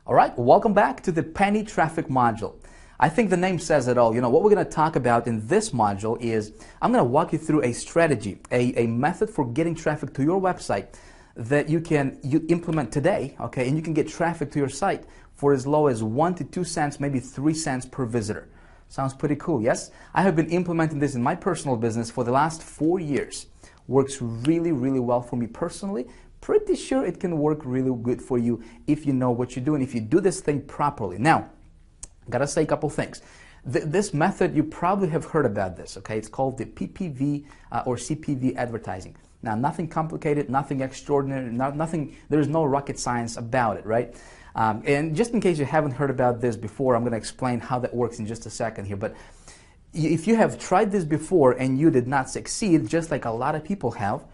All right, welcome back to the Penny Traffic module. I think the name says it all. You know, what we're going to talk about in this module is I'm going to walk you through a strategy, a method for getting traffic to your website that you implement today, okay, and you can get traffic to your site for as low as 1 to 2 cents, maybe 3 cents per visitor. Sounds pretty cool, yes? I have been implementing this in my personal business for the last 4 years. Works really, really well for me personally. Pretty sure it can work really good for you if you know what you're doing, if you do this thing properly. Now, gotta say a couple things. This method, you probably have heard about this, okay? It's called the PPV or CPV advertising. Now, nothing complicated, nothing extraordinary, there's no rocket science about it, right? And just in case you haven't heard about this before, I'm gonna explain how that works in just a second here. But if you have tried this before and you did not succeed, just like a lot of people have,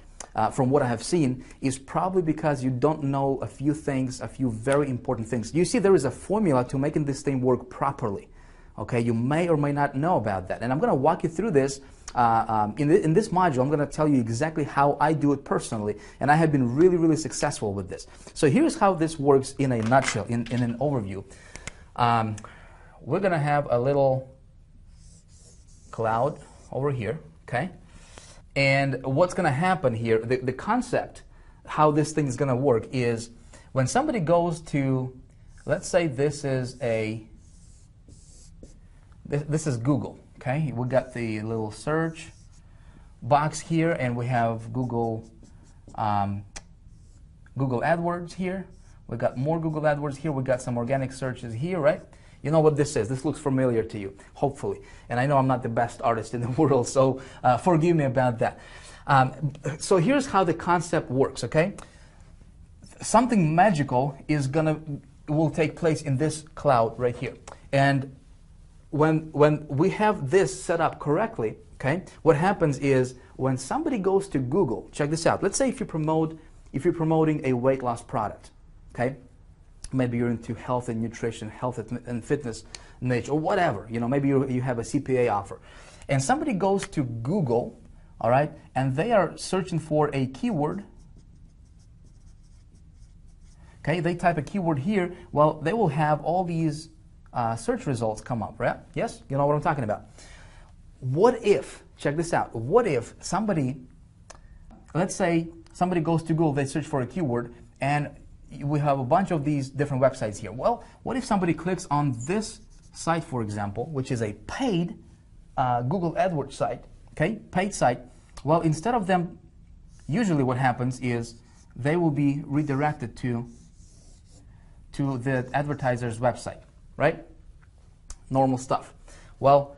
from what I have seen, is probably because you don't know a few things, a few very important things. You see, there is a formula to making this thing work properly. Okay, you may or may not know about that. And I'm going to walk you through this. In this module, I'm going to tell you exactly how I do it personally. And I have been really, really successful with this. So here's how this works in a nutshell, in an overview. We're going to have a little cloud over here, okay? And what's going to happen here, the concept, how this thing is going to work is when somebody goes to, let's say this is Google, okay? We got the little search box here, and we have Google AdWords here. We got more Google AdWords here. We got some organic searches here, right? You know what this is. This looks familiar to you, hopefully. And I know I'm not the best artist in the world, so forgive me about that. So here's how the concept works, okay? Something magical will take place in this cloud right here. And when we have this set up correctly, okay, what happens is when somebody goes to Google, check this out. Let's say if you're promoting a weight loss product, okay? Maybe you're into health and nutrition, health and fitness niche, or whatever. You know, maybe you have a CPA offer. And somebody goes to Google, all right, and they are searching for a keyword. Okay, they type a keyword here. Well, they will have all these search results come up, right? Yes? You know what I'm talking about. What if, check this out, what if somebody, let's say somebody goes to Google, they search for a keyword, and we have a bunch of these different websites here. Well, what if somebody clicks on this site, for example, which is a paid Google AdWords site, okay, paid site. Well, instead of them, usually what happens is they will be redirected to the advertiser's website, right? Normal stuff. Well,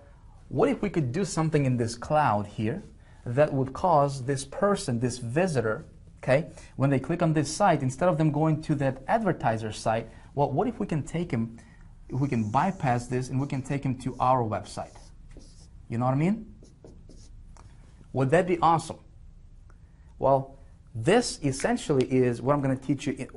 what if we could do something in this cloud here that would cause this person, this visitor, okay, when they click on this site, instead of them going to that advertiser site, well, what if we can take him, if we can bypass this and we can take him to our website? You know what I mean? Would that be awesome? Well, this essentially is what I'm going to teach you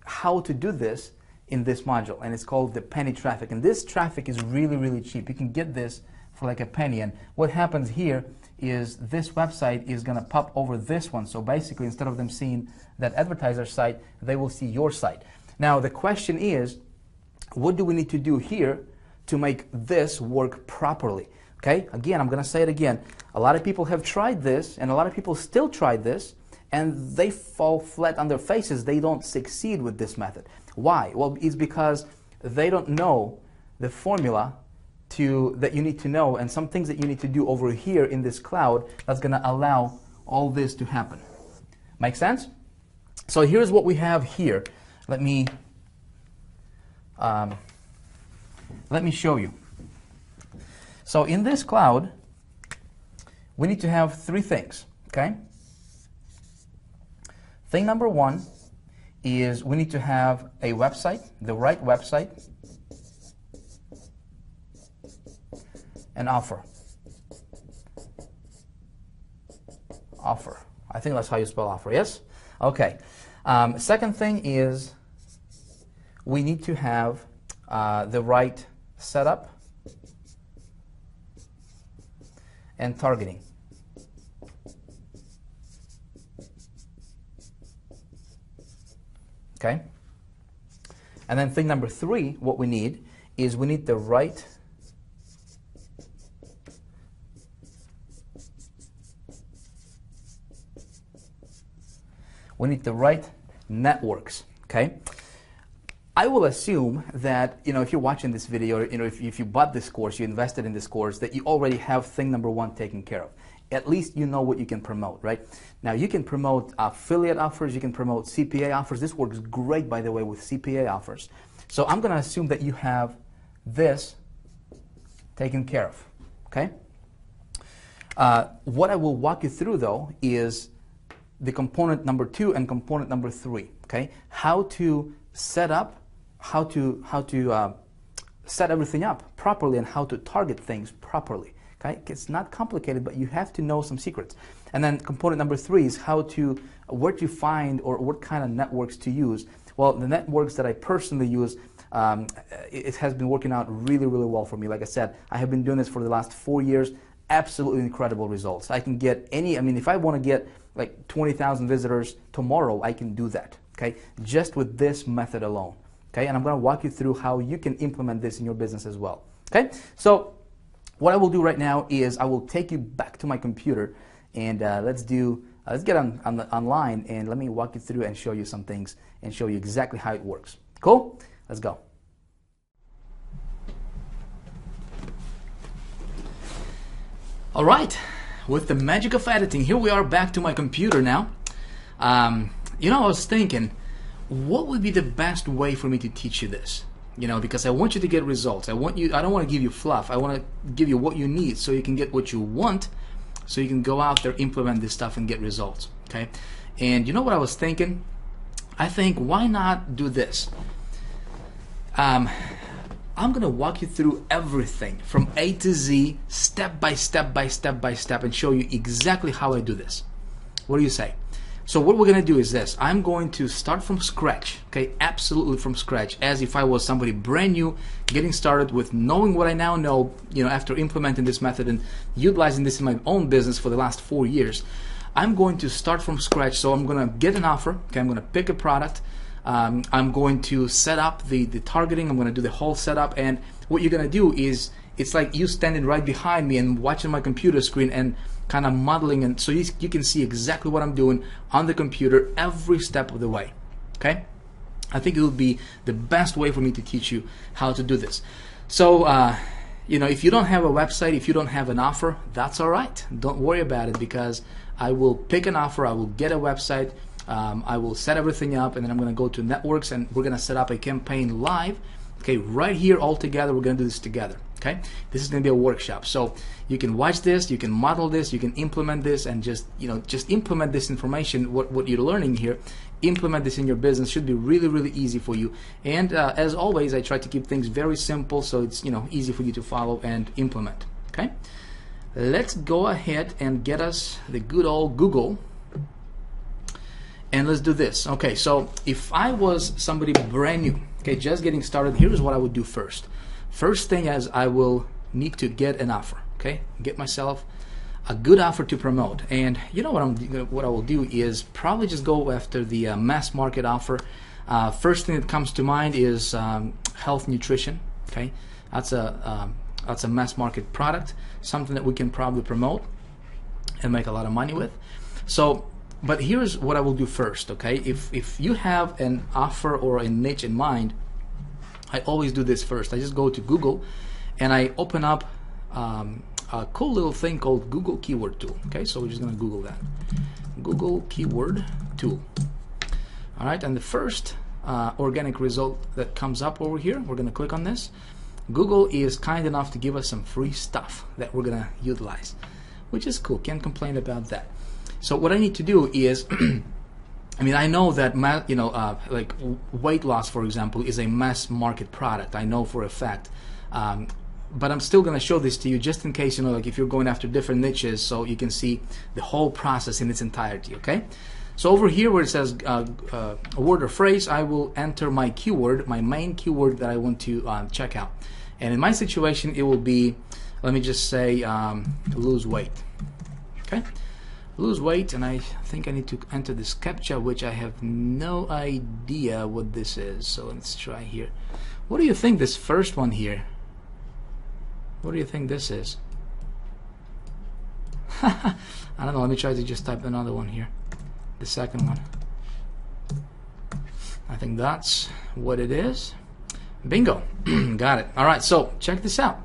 how to do this in this module, and it's called the penny traffic. And this traffic is really, really cheap. You can get this for like a penny. And what happens here is this website is going to pop over this one. So basically, instead of them seeing that advertiser site, they will see your site. Now, the question is, what do we need to do here to make this work properly? Okay, again, I'm going to say it again. A lot of people have tried this, and a lot of people still try this, and they fall flat on their faces. They don't succeed with this method. Why? Well, it's because they don't know the formula that you need to know, and some things that you need to do over here in this cloud that's going to allow all this to happen. Make sense? So here's what we have here. Let me show you. So in this cloud, we need to have 3 things, okay? Thing number 1 is we need to have a website, the right website, an offer. Offer. I think that's how you spell offer, yes? Okay. Second thing is we need to have the right setup and targeting. Okay? And then thing number 3, what we need is we need the right networks, okay? I will assume that, if you're watching this video, if you bought this course, you invested in this course, that you already have thing number 1 taken care of. At least you know what you can promote, right? Now, you can promote affiliate offers, you can promote CPA offers. This works great, by the way, with CPA offers. So I'm going to assume that you have this taken care of, okay? What I will walk you through, though, is the component number 2 and component number 3, okay? How to set up, how to set everything up properly, and how to target things properly. Okay? It's not complicated, but you have to know some secrets. And then component number 3 is where to find or what kind of networks to use. Well, the networks that I personally use, it has been working out really, really well for me. Like I said, I have been doing this for the last 4 years. Absolutely incredible results. I can get if I want to get like 20,000 visitors tomorrow, I can do that. Okay, just with this method alone. Okay, and I'm going to walk you through how you can implement this in your business as well. Okay, so what I will do right now is I will take you back to my computer, and let's get online, and let me walk you through and show you some things and show you exactly how it works. Cool? Let's go. All right, with the magic of editing, here we are back to my computer now. I was thinking, what would be the best way for me to teach you this? Because I want you to get results. I don't want to give you fluff. I want to give you what you need so you can get what you want, so you can go out there, implement this stuff, and get results. Okay? And you know what I was thinking? I think, why not do this? I'm going to walk you through everything from A to Z, step by step by step by step, and show you exactly how I do this. What do you say? So what we're going to do is this. I'm going to start from scratch, okay? Absolutely from scratch, as if I was somebody brand new, getting started with knowing what I now know, after implementing this method and utilizing this in my own business for the last 4 years. I'm going to start from scratch, so I'm going to get an offer, okay? I'm going to pick a product. I'm going to set up the targeting. I'm going to do the whole setup, and what you're going to do is, it's like you standing right behind me and watching my computer screen and kind of modeling, and so you can see exactly what I'm doing on the computer every step of the way. Okay? I think it would be the best way for me to teach you how to do this. So if you don't have a website, if you don't have an offer, that's all right. Don't worry about it, because I will pick an offer, I will get a website, I will set everything up, and then I'm going to go to networks, and we're going to set up a campaign live. Okay, right here all together, we're going to do this together. Okay, this is going to be a workshop, so you can watch this, you can model this, you can implement this, and just implement this information, what you're learning here, implement this in your business. Should be really, really easy for you. And as always, I try to keep things very simple, so it's easy for you to follow and implement. Okay, let's go ahead and get us the good old Google, and let's do this. Okay, so if I was somebody brand new, okay, just getting started, here's what I would do first. First thing is, I will need to get an offer, okay? Get myself a good offer to promote. And what I will do is probably just go after the mass market offer. First thing that comes to mind is health nutrition, okay? That's a mass market product, something that we can probably promote and make a lot of money with. So, but here's what I will do first, okay? If you have an offer or a niche in mind, I always do this first. I just go to Google and I open up a cool little thing called Google Keyword Tool. Okay, so we're just going to Google that. Google Keyword Tool. All right, and the first organic result that comes up over here, we're going to click on this. Google is kind enough to give us some free stuff that we're going to utilize, which is cool. Can't complain about that. So what I need to do is I know that like weight loss, for example, is a mass market product. I know for a fact, but I'm still going to show this to you just in case, like if you're going after different niches, so you can see the whole process in its entirety. Okay, so over here where it says a word or phrase, I will enter my keyword, my main keyword that I want to check out. And in my situation, it will be, let me just say, lose weight. Okay. Lose weight, and I think I need to enter this CAPTCHA, which I have no idea what this is. So let's try here. What do you think this first one here? What do you think this is? I don't know. Let me try to just type another one here. The second one. I think that's what it is. Bingo. Got it. All right, so check this out.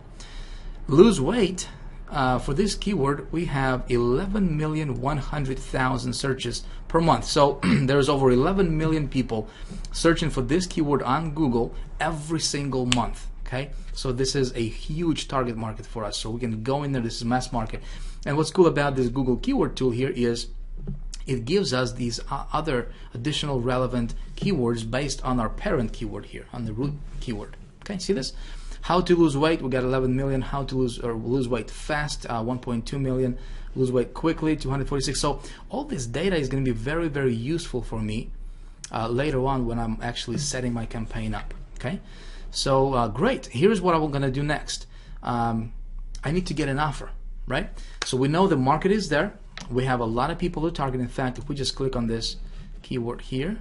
Lose weight. For this keyword, we have 11,100,000 searches per month. So there's over 11 million people searching for this keyword on Google every single month. Okay, so this is a huge target market for us. So we can go in there. This is mass market. And what's cool about this Google keyword tool here is it gives us these other additional relevant keywords based on our parent keyword here, on the root keyword. Okay, see this? How to lose weight, we got 11 million. How to lose weight fast, 1.2 million. Lose weight quickly, 246. So all this data is going to be very, very useful for me later on when I'm actually setting my campaign up. Okay, so great. Here's what I'm going to do next. I need to get an offer, right? So we know the market is there. We have a lot of people to target. In fact, if we just click on this keyword here,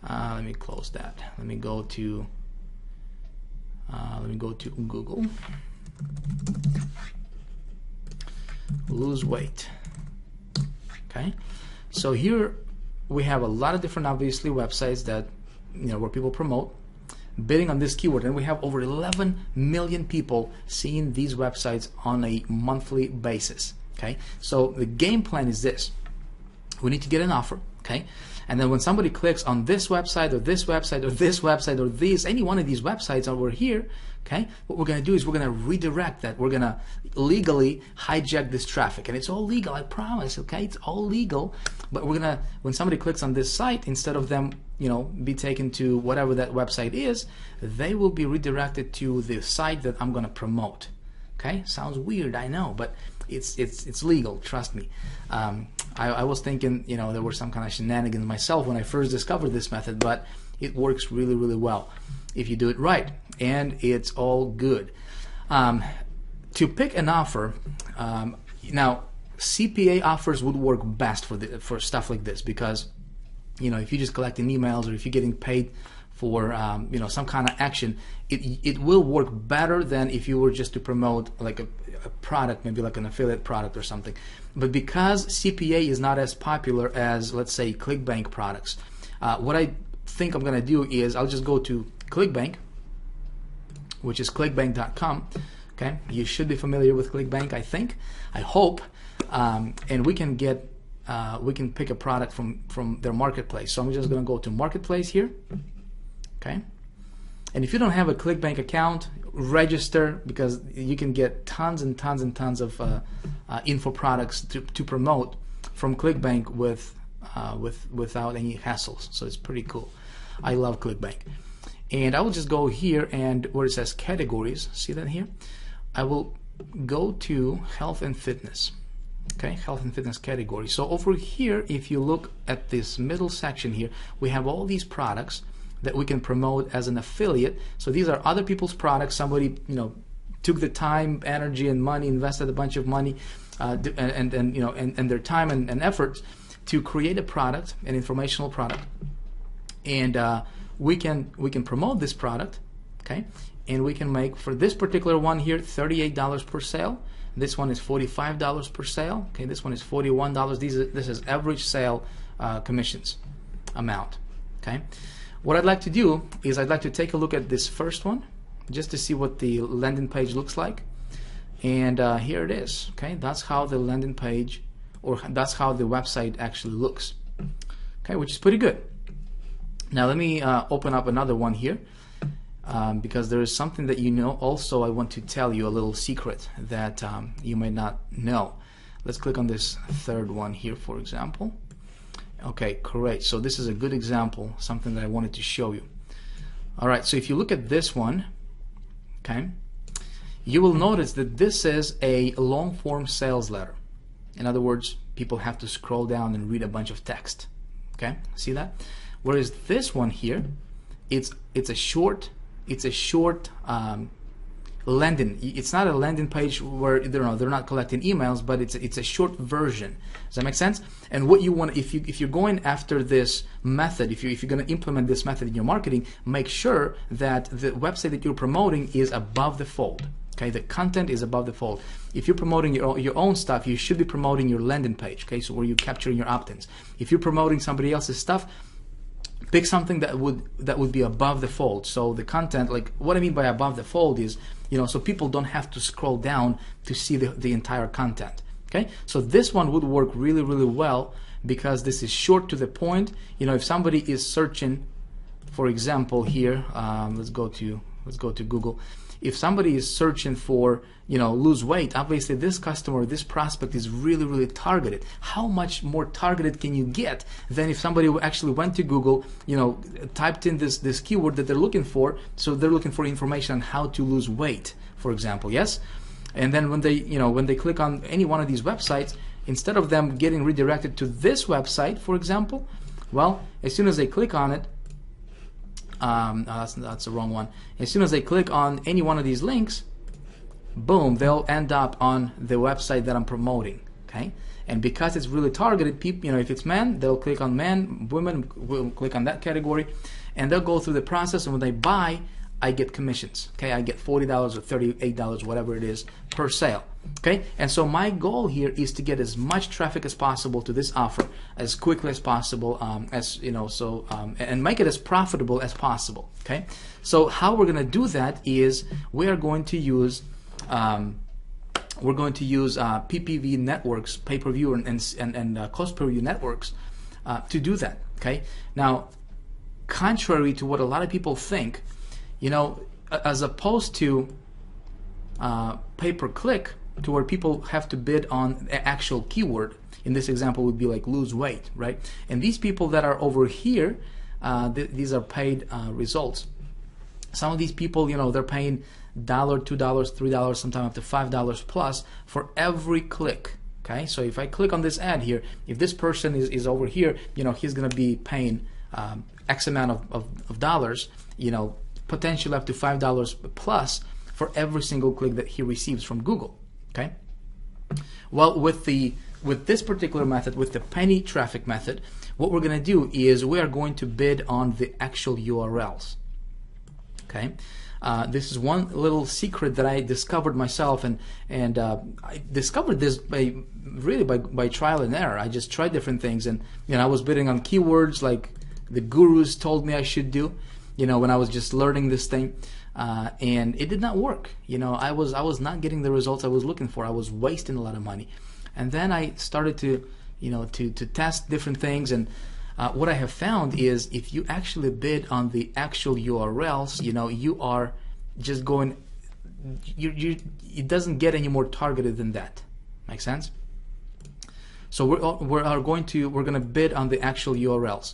let me close that. Let me go to Google. Lose weight. Okay, so here we have a lot of different, obviously, websites that where people promote bidding on this keyword, and we have over 11 million people seeing these websites on a monthly basis. Okay, so the game plan is this: we need to get an offer. Okay, and then when somebody clicks on this website or this website or this website or any one of these websites over here, okay, what we're going to do is we're going to redirect that. We're going to legally hijack this traffic, and it's all legal, I promise. Okay, it's all legal, but we're gonna, when somebody clicks on this site, instead of them be taken to whatever that website is, they will be redirected to the site that I'm going to promote. Okay, sounds weird, I know, but it's legal, trust me. I was thinking there were some kind of shenanigans myself when I first discovered this method, but it works really, really well if you do it right, and it's all good. To pick an offer, now CPA offers would work best for stuff like this, because if you're just collecting emails or if you're getting paid for some kind of action, it will work better than if you were just to promote like a product, maybe like an affiliate product or something. But because CPA is not as popular as, let's say, ClickBank products, what I think I'm going to do is I'll just go to ClickBank, which is clickbank.com. Okay, you should be familiar with ClickBank, I hope, and we can get we can pick a product from their marketplace. So I'm just going to go to marketplace here. Okay, and if you don't have a ClickBank account, register, because you can get tons and tons and tons of info products to promote from ClickBank without any hassles. So it's pretty cool. I love ClickBank. And I will just go here, and where it says categories, see that here? I will go to health and fitness. Okay, health and fitness category. So over here, if you look at this middle section here, we have all these products that we can promote as an affiliate. So these are other people's products. Somebody took the time, energy, and money, invested a bunch of money, and their time and efforts to create a product, an informational product, and we can promote this product. Okay, and we can make, for this particular one here, $38 per sale. This one is $45 per sale. Okay, this one is $41. This is average sale commissions amount. Okay. What I'd like to do is I'd like to take a look at this first one just to see what the landing page looks like. And here it is. Okay, that's how the landing page, or that's how the website actually looks. Okay, which is pretty good. Now let me open up another one here, because there is something that also I want to tell you, a little secret that you may not know. Let's click on this third one here, for example. Okay, great. So this is a good example, something that I wanted to show you. All right, so if you look at this one, okay, you will notice that this is a long form sales letter. In other words, people have to scroll down and read a bunch of text. Okay, see that? Whereas this one here, it's a short landing. It's not a landing page where they're not collecting emails, but it's a short version. Does that make sense? And what you want, if you're going after this method, if you're going to implement this method in your marketing, make sure that the website that you're promoting is above the fold. Okay, the content is above the fold. If you're promoting your own stuff, you should be promoting your landing page. Okay, so where you're capturing your opt-ins. If you're promoting somebody else's stuff, pick something that would be above the fold. So the content, like what I mean by above the fold is, so people don't have to scroll down to see the entire content. Okay, so this one would work really, really well because this is short to the point. If somebody is searching, for example, here, let's go to Google. If somebody is searching for, lose weight, obviously this customer, this prospect is really, really targeted. How much more targeted can you get than if somebody actually went to Google, typed in this keyword that they're looking for, so they're looking for information on how to lose weight, for example, yes? And then when they click on any one of these websites, instead of them getting redirected to this website, for example, well, as soon as they click on it, that's the wrong one. As soon as they click on any one of these links, boom, they'll end up on the website that I'm promoting. Okay, and because it's really targeted, people, if it's men, they'll click on men. Women will click on that category, and they'll go through the process. And when they buy, I get commissions. Okay, I get $40 or $38, whatever it is, per sale. Okay, and so my goal here is to get as much traffic as possible to this offer as quickly as possible, and make it as profitable as possible. Okay, so how we're going to do that is we are going to use PPV networks, pay-per-view and cost-per-view networks to do that. Okay, now contrary to what a lot of people think, as opposed to pay-per-click, to where people have to bid on an actual keyword. In this example would be like lose weight, right? And these people that are over here, these are paid results. Some of these people, they're paying $1, $2, $3, sometimes up to $5 plus for every click. Okay, so if I click on this ad here, if this person is over here, he's going to be paying X amount of dollars, potentially up to $5 plus for every single click that he receives from Google. Okay. Well, with this particular method, with the penny traffic method, what we're going to do is we are going to bid on the actual URLs. Okay. This is one little secret that I discovered myself, and I discovered this by trial and error. I just tried different things, and I was bidding on keywords like the gurus told me I should do. When I was just learning this thing. And it did not work. I was not getting the results I was looking for. I was wasting a lot of money. And then I started to test different things, and what I have found is if you actually bid on the actual URLs, you are just going, it doesn't get any more targeted than that. Make sense? So we're going to bid on the actual URLs.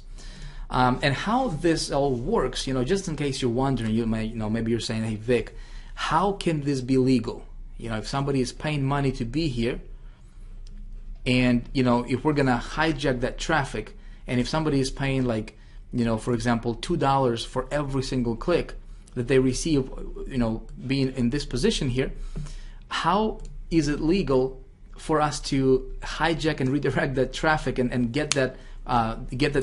And how this all works, just in case you're wondering, maybe you're saying, hey Vic, how can this be legal? If somebody is paying money to be here, and if we're gonna hijack that traffic, and if somebody is paying like, for example, $2 for every single click that they receive, being in this position here, how is it legal for us to hijack and redirect that traffic and get that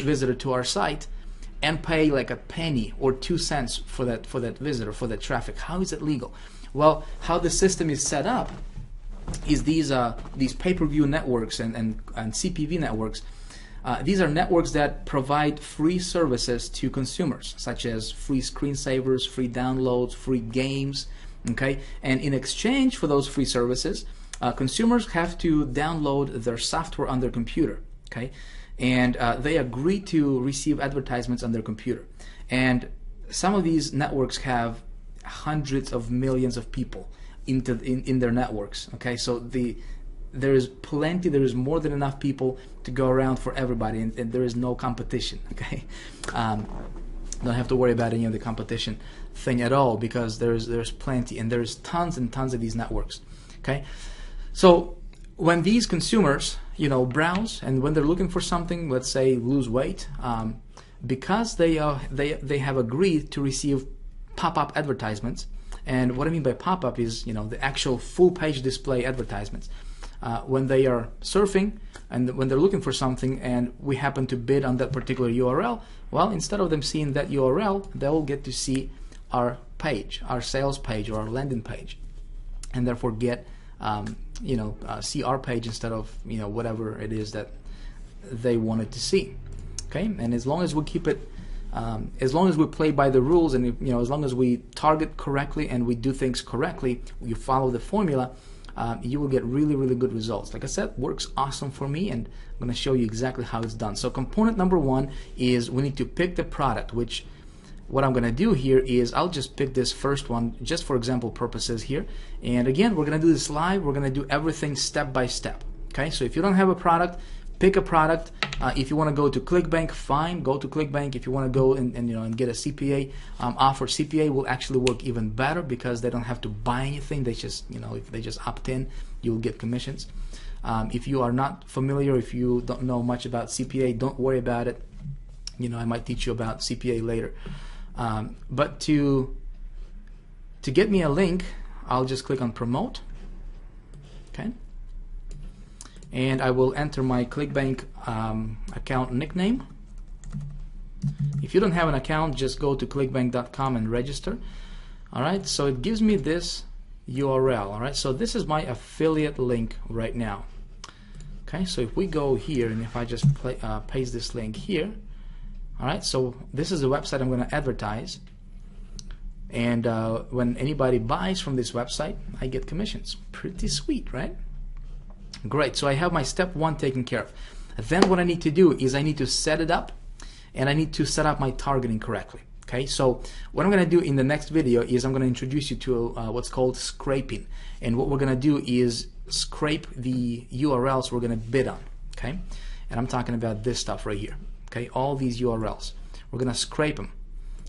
visitor to our site and pay like a penny or 2 cents for that visitor, for that traffic? How is it legal? Well, how the system is set up is these pay-per-view networks and CPV networks. These are networks that provide free services to consumers, such as free screensavers, free downloads, free games. Okay, and in exchange for those free services, consumers have to download their software on their computer. Okay. And they agree to receive advertisements on their computer. And some of these networks have hundreds of millions of people in their networks. Okay, so there is more than enough people to go around for everybody, and there is no competition. Okay, don't have to worry about any of the competition thing at all, because there's plenty, and there's tons and tons of these networks. Okay, so when these consumers browse, and when they're looking for something, let's say lose weight, because they have agreed to receive pop-up advertisements, And what I mean by pop-up is, the actual full page display advertisements. When they are surfing and when they're looking for something and we happen to bid on that particular URL, well, instead of them seeing that URL, they'll get to see our page, our sales page or our landing page, and therefore get see our page instead of whatever it is that they wanted to see. Okay, and as long as we keep it, as long as we play by the rules, and as long as we target correctly and we do things correctly, you follow the formula, you will get really good results. Like I said, works awesome for me, and I'm going to show you exactly how it's done. So component number one is we need to pick the product, which what I'm going to do here is I'll just pick this first one just for example purposes here. And again, we're going to do this live. We're going to do everything step by step. Okay, so if you don't have a product, pick a product. If you want to go to ClickBank, fine, go to ClickBank. If you want to go and get a CPA offer, CPA will actually work even better because they don't have to buy anything. They just, if they just opt in, you'll get commissions. If you are not familiar, if you don't know much about CPA, don't worry about it. I might teach you about CPA later. But to get me a link, I'll just click on promote. Okay. And I will enter my ClickBank account nickname. If you don't have an account, just go to clickbank.com and register. Alright, so it gives me this URL. Alright, so this is my affiliate link right now. Okay, so if we go here and if I just paste this link here, alright, so this is the website I'm going to advertise. And when anybody buys from this website, I get commissions. Pretty sweet, right? Great, so I have my step one taken care of. Then what I need to do is I need to set it up, and I need to set up my targeting correctly. Okay, so what I'm going to do in the next video is I'm going to introduce you to what's called scraping. And what we're going to do is scrape the URLs we're going to bid on. Okay, and I'm talking about this stuff right here. Okay, all these URLs. We're going to scrape them.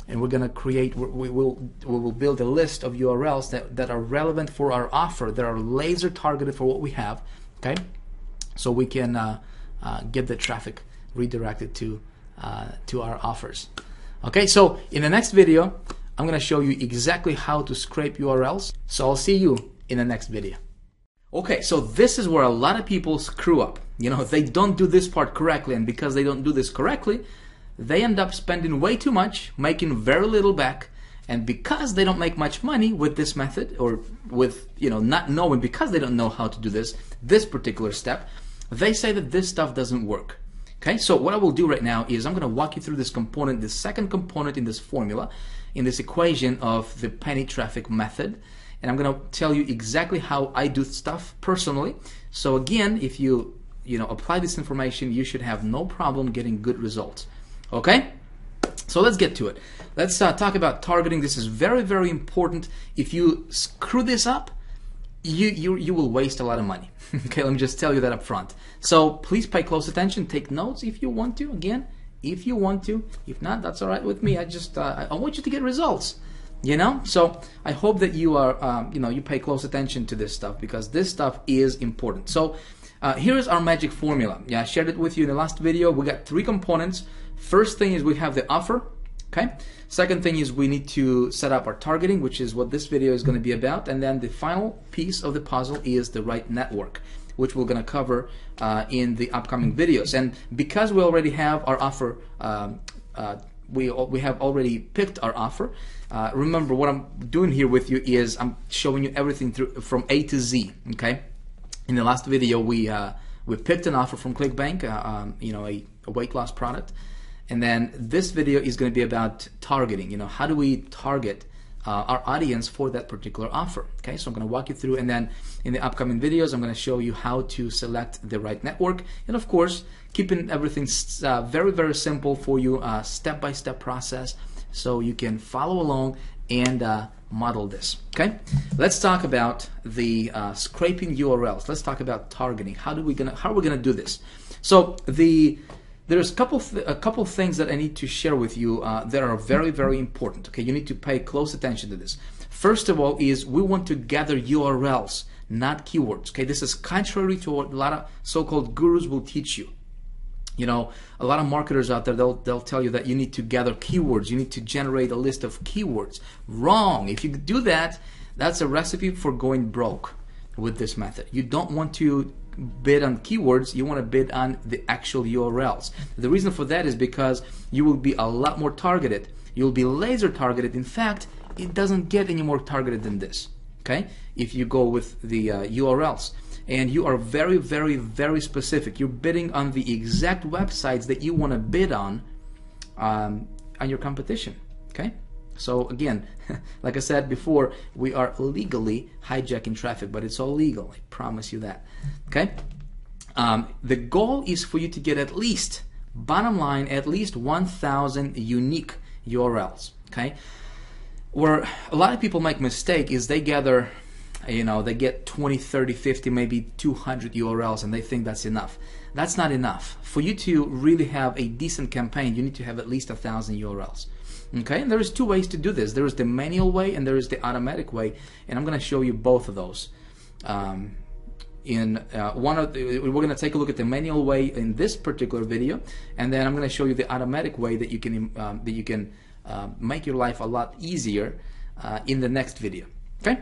And we're going to create, we will build a list of URLs that are relevant for our offer, that are laser targeted for what we have. Okay, so we can get the traffic redirected to our offers. Okay, so in the next video, I'm going to show you exactly how to scrape URLs. So I'll see you in the next video. Okay, so this is where a lot of people screw up. They don't do this part correctly, and because they don't do this correctly, they end up spending way too much, making very little back. And because they don't make much money with this method, or with, not knowing, because they don't know how to do this particular step, they say that this stuff doesn't work. Okay, so what I will do right now is I'm going to walk you through this component, the second component in this formula, in this equation of the penny traffic method. And I'm going to tell you exactly how I do stuff personally. So again, if you, apply this information, you should have no problem getting good results. Okay? So let's get to it. Let's talk about targeting. This is very important. If you screw this up, you will waste a lot of money. Okay, let me just tell you that up front. So please pay close attention. Take notes if you want to. Again, if you want to. If not, that's all right with me. I want you to get results. So I hope that you are, you pay close attention to this stuff, because this stuff is important. So here is our magic formula. Yeah, I shared it with you in the last video. We got 3 components. First thing is we have the offer. Okay. Second thing is we need to set up our targeting, which is what this video is going to be about. And then the final piece of the puzzle is the right network, which we're going to cover in the upcoming videos. And because we already have our offer, we have already picked our offer. Remember, what I'm doing here with you is I'm showing you everything from A to Z. Okay. In the last video, we picked an offer from ClickBank, a weight loss product. And then this video is going to be about targeting. How do we target our audience for that particular offer? Okay, so I'm going to walk you through, and then in the upcoming videos, I'm going to show you how to select the right network. And of course, keeping everything very simple for you, step-by-step process, so you can follow along and model this. Okay, let's talk about the scraping URLs. Let's talk about targeting. How are we gonna do this? So there's a couple things that I need to share with you that are very important. Okay, you need to pay close attention to this. First of all, is we want to gather URLs, not keywords. Okay, this is contrary to what a lot of so-called gurus will teach you. You know, a lot of marketers out there, they'll tell you that you need to gather keywords, you need to generate a list of keywords. Wrong. If you do that, that's a recipe for going broke with this method. You don't want to bid on keywords, you want to bid on the actual URLs. The reason for that is because you will be a lot more targeted. You'll be laser targeted. In fact, it doesn't get any more targeted than this, okay? If you go with the URLs. And you are very, very, very specific. You're bidding on the exact websites that you want to bid on your competition, okay? So again, like I said before, we are legally hijacking traffic, but it's all legal, I promise you that, okay? The goal is for you to get at least, bottom line, at least 1,000 unique URLs, okay? Where a lot of people make mistake is they gather, you know, they get 20, 30, 50, maybe 200 URLs and they think that's enough. That's not enough. For you to really have a decent campaign, you need to have at least 1,000 URLs. Okay, and there's two ways to do this. There is the manual way and there is the automatic way, and I'm going to show you both of those. We're going to take a look at the manual way in this particular video, and then I'm going to show you the automatic way that you can make your life a lot easier in the next video. Okay.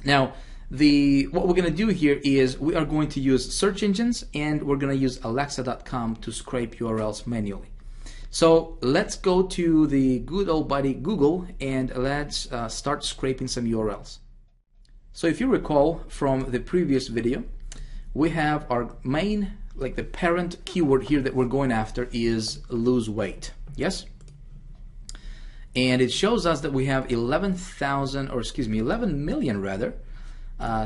Now, what we're going to do here is we are going to use search engines and we're going to use Alexa.com to scrape URLs manually. So let's go to the good old buddy Google and let's start scraping some URLs. So if you recall from the previous video, we have our main, like the parent keyword here that we're going after is lose weight. Yes? And it shows us that we have 11 million rather,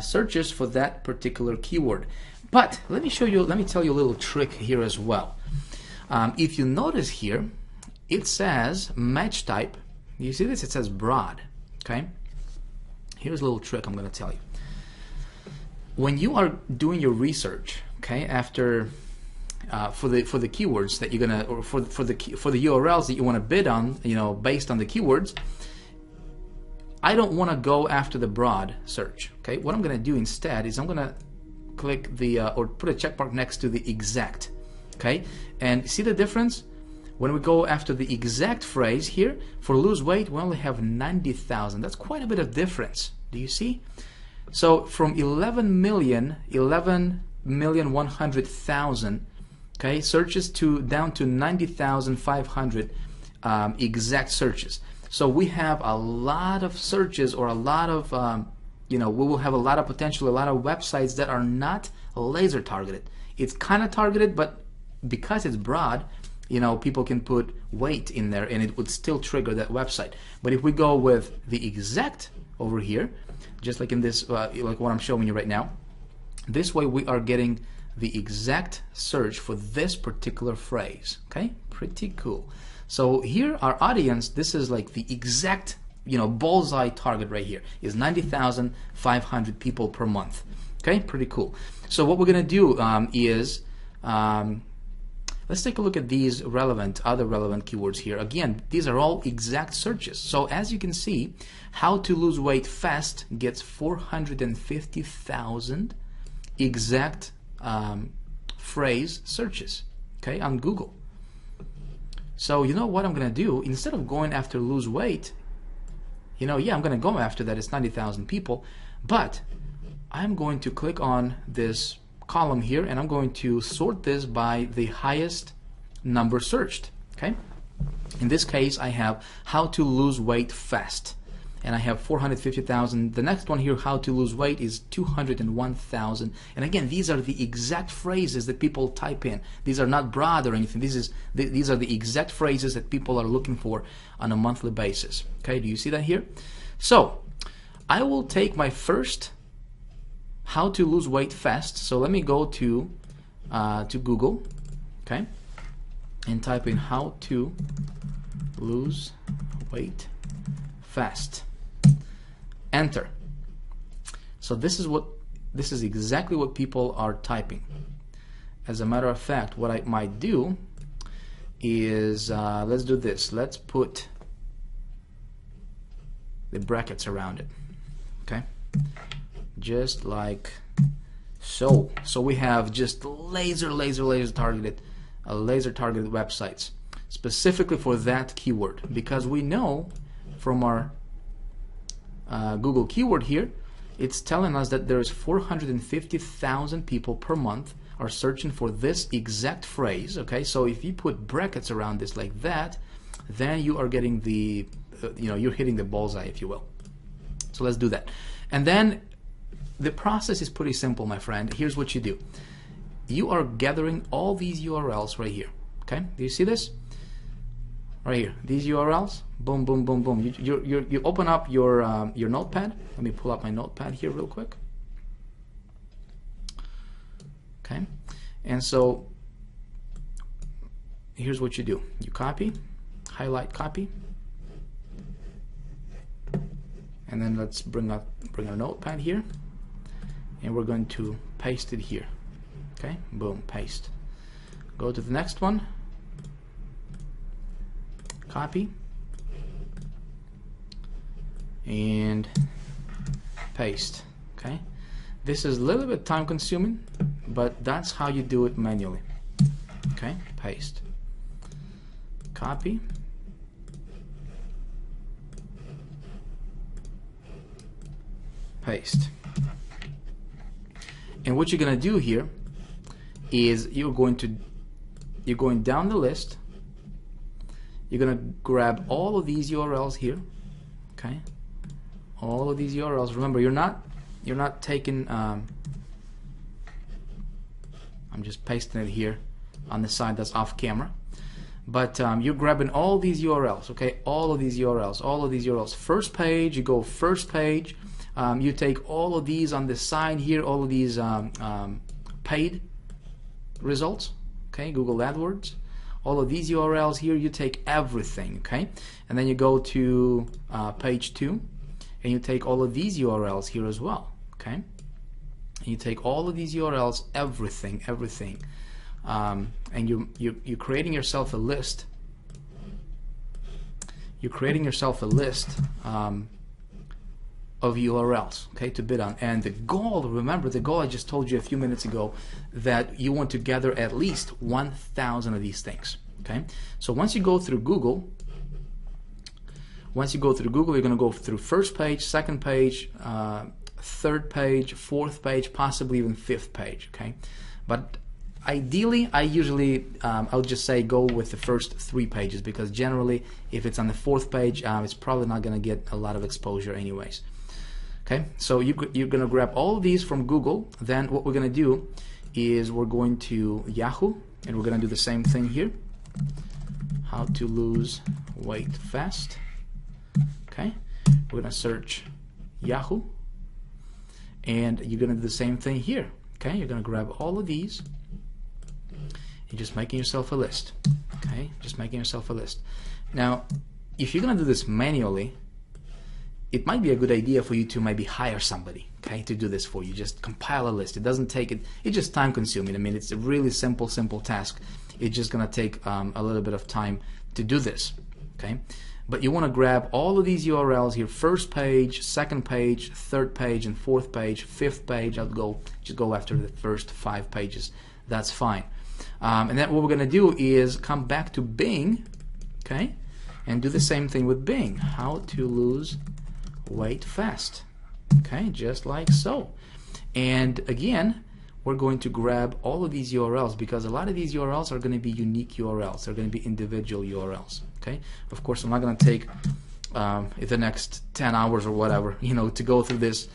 searches for that particular keyword. But let me tell you a little trick here as well. If you notice here, it says match type. You see this? It says broad. Okay. Here's a little trick I'm going to tell you. When you are doing your research, okay, after for the keywords that you're gonna, or for the URLs that you want to bid on, you know, based on the keywords, I don't want to go after the broad search. Okay, what I'm going to do instead is I'm going to click the or put a check mark next to the exact. Okay, and see the difference? When we go after the exact phrase here, for lose weight, we only have 90,000. That's quite a bit of difference. Do you see? So from 11,100,000, okay, searches down to 90,500 exact searches. So we have a lot of searches, or a lot of, we will have a lot of potential, a lot of websites that are not laser targeted. It's kind of targeted, but because it's broad, you know, people can put weight in there and it would still trigger that website. But if we go with the exact over here, just like in this, like what I'm showing you right now, this way we are getting the exact search for this particular phrase. Okay, pretty cool. So here our audience, this is like the exact, bullseye target right here is 90,500 people per month. Okay, pretty cool. So what we're gonna do is let's take a look at these other relevant keywords here. Again, these are all exact searches. So as you can see, how to lose weight fast gets 450,000 exact phrase searches, okay, on Google. So you know what I'm gonna do? Instead of going after lose weight, yeah, I'm gonna go after that. It's 90,000 people, but I'm going to click on this column here and I'm going to sort this by the highest number searched. Okay, in this case I have how to lose weight fast and I have 450,000. The next one here, how to lose weight, is 201,000. And again, these are the exact phrases that people type in. These are not broad or anything. These are the exact phrases that people are looking for on a monthly basis. Okay, do you see that here? So I will take my first how to lose weight fast. So let me go to Google, okay, and type in how to lose weight fast. Enter. So this is exactly what people are typing. As a matter of fact, what I might do is let's do this. Let's put the brackets around it. Okay, just like so. So we have just laser targeted laser targeted websites, specifically for that keyword, because we know from our Google keyword here, it's telling us that there's 450,000 people per month are searching for this exact phrase. Okay, so if you put brackets around this like that, then you are getting the you're hitting the bullseye, if you will. So let's do that. And then the process is pretty simple, my friend. Here's what you do. You are gathering all these URLs right here. Okay, do you see this? Right here, these URLs, boom, boom, boom, boom. You open up your notepad. Let me pull up my notepad here real quick. Okay, and so here's what you do. You copy, highlight, copy, and then let's bring our notepad here, and we're going to paste it here. Okay, boom, paste. Go to the next one. Copy and paste. Okay, this is a little bit time consuming, but that's how you do it manually. Okay, paste, copy, paste. And what you're gonna do here is you're going down the list. You're going to grab all of these URLs here, okay? All of these URLs. Remember, you're not taking. I'm just pasting it here on the side that's off camera, but you're grabbing all these URLs, okay? All of these URLs, all of these URLs. First page, you go first page. You take all of these on the side here, all of these paid results, okay? Google AdWords. All of these URLs here, you take everything, okay? And then you go to page 2, and you take all of these URLs here as well, okay? And you take all of these URLs, everything, and you're creating yourself a list. You're creating yourself a list of URLs, okay, to bid on. And the goal, remember the goal I just told you a few minutes ago, that you want to gather at least 1,000 of these things, okay? So once you go through Google, you're going to go through first page, second page, third page, fourth page, possibly even fifth page, okay? But ideally, I usually, I'll just say go with the first 3 pages, because generally, if it's on the 4th page, it's probably not going to get a lot of exposure anyways. Okay, so you're going to grab all of these from Google. Then what we're going to do is we're going to Yahoo, and we're going to do the same thing here. How to lose weight fast. Okay, we're going to search Yahoo, and you're going to do the same thing here. Okay, you're going to grab all of these. You're just making yourself a list. Okay, just making yourself a list. Now, if you're going to do this manually, it might be a good idea for you to maybe hire somebody, okay, to do this for you. Just compile a list. It doesn't take it. It's just time consuming. I mean, it's a really simple task. It's just going to take a little bit of time to do this, okay? But you want to grab all of these URLs here: first page, second page, third page, and fourth page, fifth page. Just go after the first 5 pages. That's fine. And then what we're going to do is come back to Bing, okay, and do the same thing with Bing. How to lose weight fast. Okay, just like so. And again, we're going to grab all of these URLs, because a lot of these URLs are going to be unique URLs. They're going to be individual URLs. Okay, of course, I'm not going to take the next 10 hours or whatever, to go through this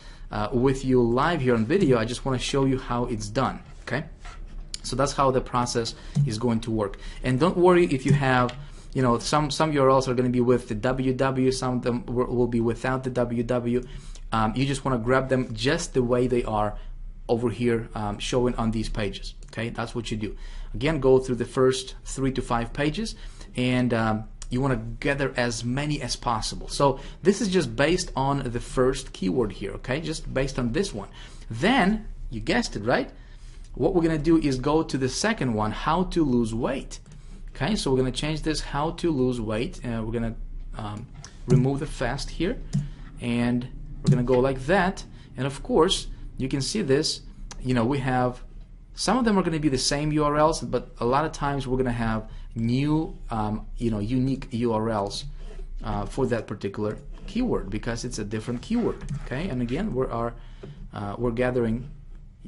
with you live here on video. I just want to show you how it's done. Okay, so that's how the process is going to work. And don't worry if you have, some URLs are going to be with the www, some of them will be without the www. You just want to grab them just the way they are over here, showing on these pages. Okay, that's what you do. Again, go through the first 3 to 5 pages, and you want to gather as many as possible. So this is just based on the first keyword here. Okay, just based on this one. Then you guessed it, right? What we're going to do is go to the second one: how to lose weight. Okay, so we're going to change this how to lose weight, and we're going to remove the fast here, and we're going to go like that. And of course, you can see this, we have Some of them are going to be the same URLs, but a lot of times we're going to have new, unique URLs for that particular keyword because it's a different keyword. Okay, and again, we're gathering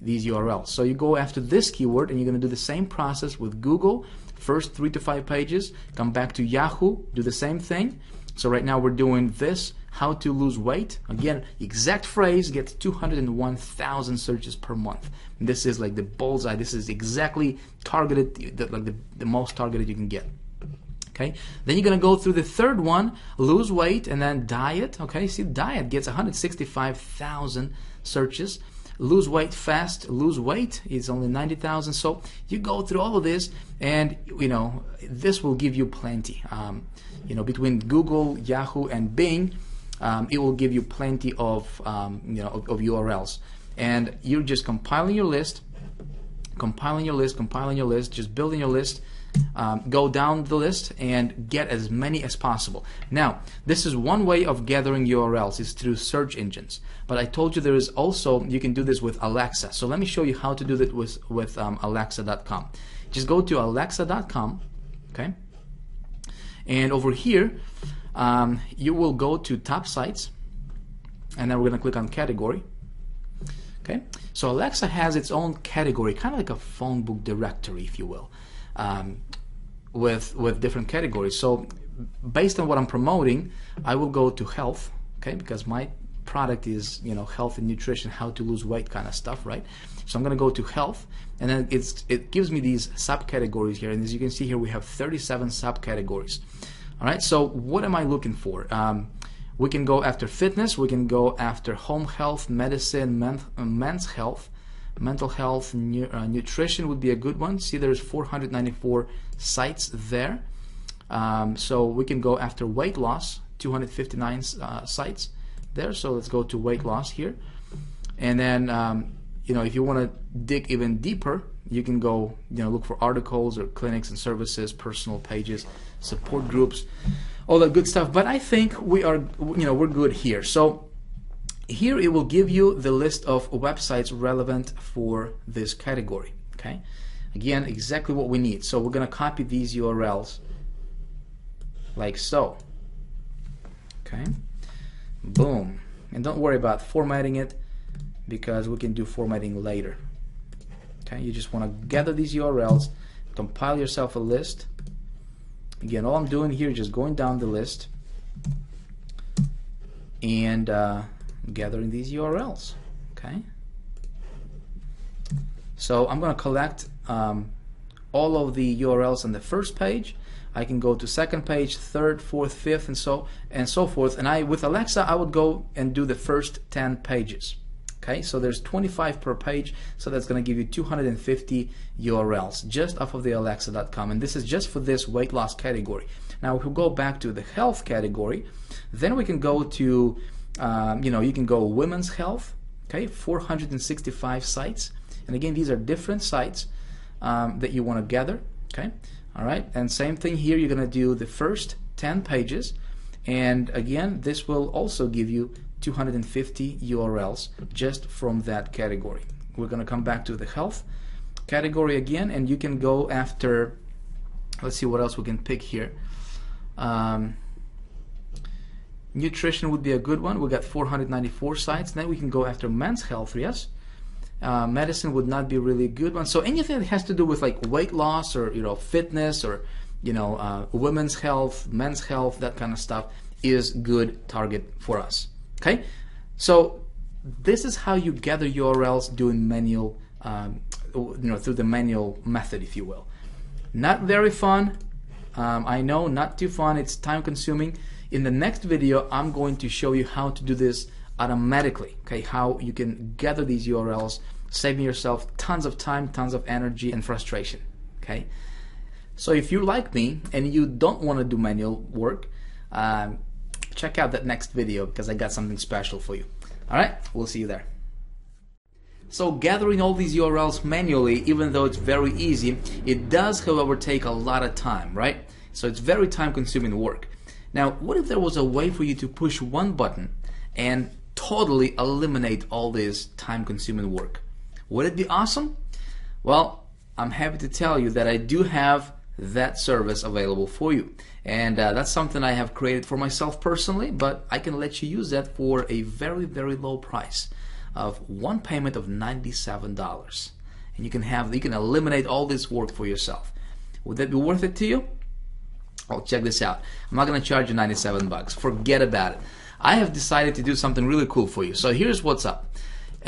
these URLs. So you go after this keyword, and you're going to do the same process with Google. First 3 to 5 pages. Come back to Yahoo. Do the same thing. So right now we're doing this. How to lose weight. Again, exact phrase gets 201,000 searches per month. And this is like the bullseye. This is exactly targeted, like the most targeted you can get. Okay. Then you're gonna go through the third one, lose weight, and then diet. Okay. See, diet gets 165,000 searches. Lose weight fast. Lose weight is only 90,000. So you go through all of this, and this will give you plenty. Between Google, Yahoo, and Bing. It will give you plenty of of URLs, and you're just compiling your list, just building your list. Go down the list and get as many as possible. Now, this is one way of gathering URLs, is through search engines. But I told you there is also, you can do this with Alexa. So let me show you how to do that with Alexa.com. Just go to Alexa.com, okay, and over here. You will go to top sites, and then we're going to click on category. Okay, so Alexa has its own category, kind of like a phone book directory, if you will, with different categories. So based on what I'm promoting, I will go to health, okay, because my product is health and nutrition, how to lose weight kind of stuff, right? So I'm going to go to health, and then it gives me these subcategories here, and as you can see here, we have 37 subcategories. All right, so what am I looking for? We can go after fitness, we can go after home health, medicine, men's health, mental health, nutrition would be a good one. See, there's 494 sites there. So we can go after weight loss, 259 sites there. So let's go to weight loss here. And then, if you want to dig even deeper, you can go, look for articles or clinics and services, personal pages, support groups, all that good stuff. But I think we are, we're good here. So here it will give you the list of websites relevant for this category. Okay, again, exactly what we need. So we're going to copy these URLs like so. Okay, boom, and don't worry about formatting it because we can do formatting later. Okay, you just want to gather these URLs, compile yourself a list. Again, all I'm doing here is just going down the list and gathering these URLs. Okay, so I'm going to collect all of the URLs on the first page. I can go to second page, third, fourth, fifth, and so forth. And with Alexa, I would go and do the first 10 pages. Okay, so there's 25 per page, so that's going to give you 250 URLs just off of the Alexa.com, and this is just for this weight loss category. Now, if we go back to the health category, then we can go to, you can go women's health. Okay, 465 sites, and again, these are different sites that you want to gather. Okay, all right, and same thing here. You're going to do the first 10 pages, and again, this will also give you 250 URLs just from that category. We're going to come back to the health category again, and you can go after, let's see what else we can pick here. Nutrition would be a good one. We got 494 sites. Then we can go after men's health, yes. Medicine would not be really a good one. So anything that has to do with like weight loss or fitness or women's health, men's health, that kind of stuff is good target for us. Okay, so this is how you gather URLs doing manual, through the manual method, if you will. Not very fun. I know, not too fun. It's time consuming. In the next video, I'm going to show you how to do this automatically. Okay, how you can gather these URLs, saving yourself tons of time, tons of energy, and frustration. Okay, so if you're like me and you don't want to do manual work, check out that next video because I got something special for you. All right, we'll see you there. So gathering all these URLs manually, even though it's very easy, it does, however, take a lot of time, right? So it's very time-consuming work. Now, what if there was a way for you to push one button and totally eliminate all this time-consuming work? Would it be awesome? Well, I'm happy to tell you that I do have that service available for you. And that's something I have created for myself personally, but I can let you use that for a very, very low price of one payment of $97. And you can eliminate all this work for yourself. Would that be worth it to you? Oh, check this out. I'm not going to charge you 97 bucks. Forget about it. I have decided to do something really cool for you. So here's what's up.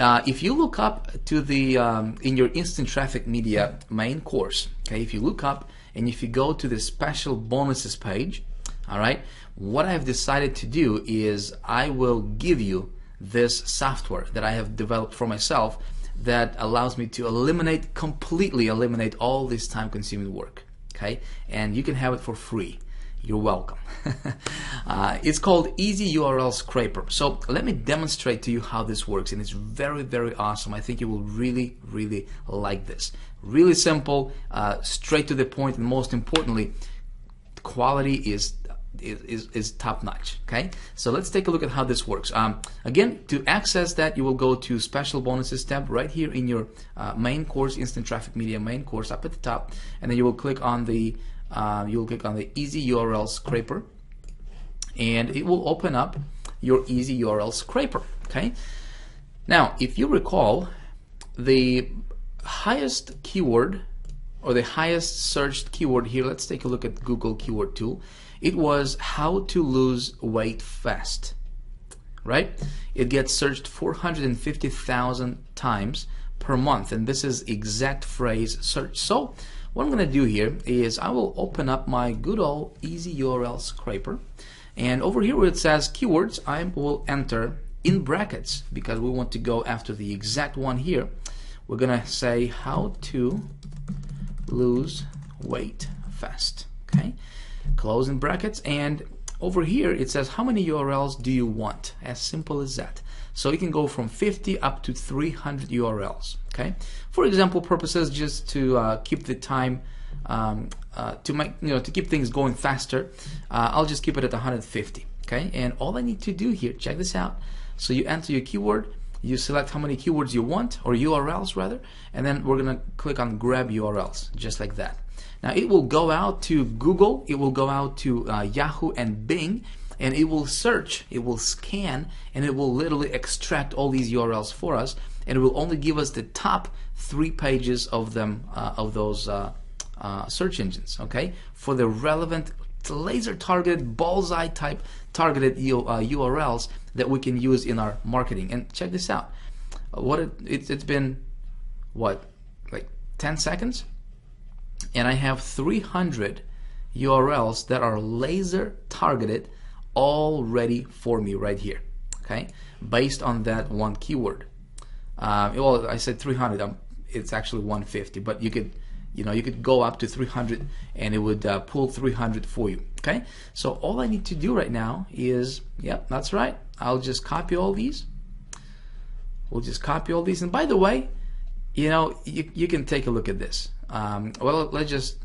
If you look up to the in your Instant Traffic Media main course, okay, if you look up and if you go to the special bonuses page, all right, what I have decided to do is I will give you this software that I have developed for myself that allows me to completely eliminate all this time-consuming work, okay, and you can have it for free. You're welcome. It's called Easy URL Scraper. So let me demonstrate to you how this works, and it's very, very awesome. I think you will really, really like this. Really simple, straight to the point, and most importantly, the quality is top notch. Okay, so let's take a look at how this works. Again, to access that, you will go to Special Bonuses tab right here in your main course, Instant Traffic Media main course, up at the top, and then you will click on the Easy URL Scraper, and it will open up your Easy URL Scraper. Okay. Now, if you recall, the highest keyword or the highest searched keyword here, let's take a look at Google Keyword Tool. It was how to lose weight fast, right? It gets searched 450,000 times per month, and this is exact phrase search. So what I'm going to do here is I will open up my good old Easy URL Scraper, and over here where it says keywords, I will enter in brackets because we want to go after the exact one here. We're going to say how to lose weight fast. Okay, close in brackets, and over here it says how many URLs do you want? As simple as that. So you can go from 50 up to 300 URLs. Okay, for example purposes, just to keep the time to keep things going faster, I'll just keep it at 150. Okay, and all I need to do here, check this out. So you enter your keyword, you select how many keywords you want, or URLs rather, and then we're gonna click on grab URLs, just like that. Now it will go out to Google, it will go out to Yahoo and Bing, and it will search, it will scan, and it will literally extract all these URLs for us, and it will only give us the top 3 pages of them, of those search engines, okay, for the relevant laser targeted, bullseye type targeted URLs that we can use in our marketing. And check this out, it's been what, like 10 seconds, and I have 300 URLs that are laser targeted all ready for me right here, okay, based on that one keyword. Well, I said 300, it's actually 150, but you could go up to 300 and it would pull 300 for you. Okay, so all I need to do right now is, yep, that's right, I'll just copy all these. We'll just copy all these, and by the way, you can take a look at this. Well, let's just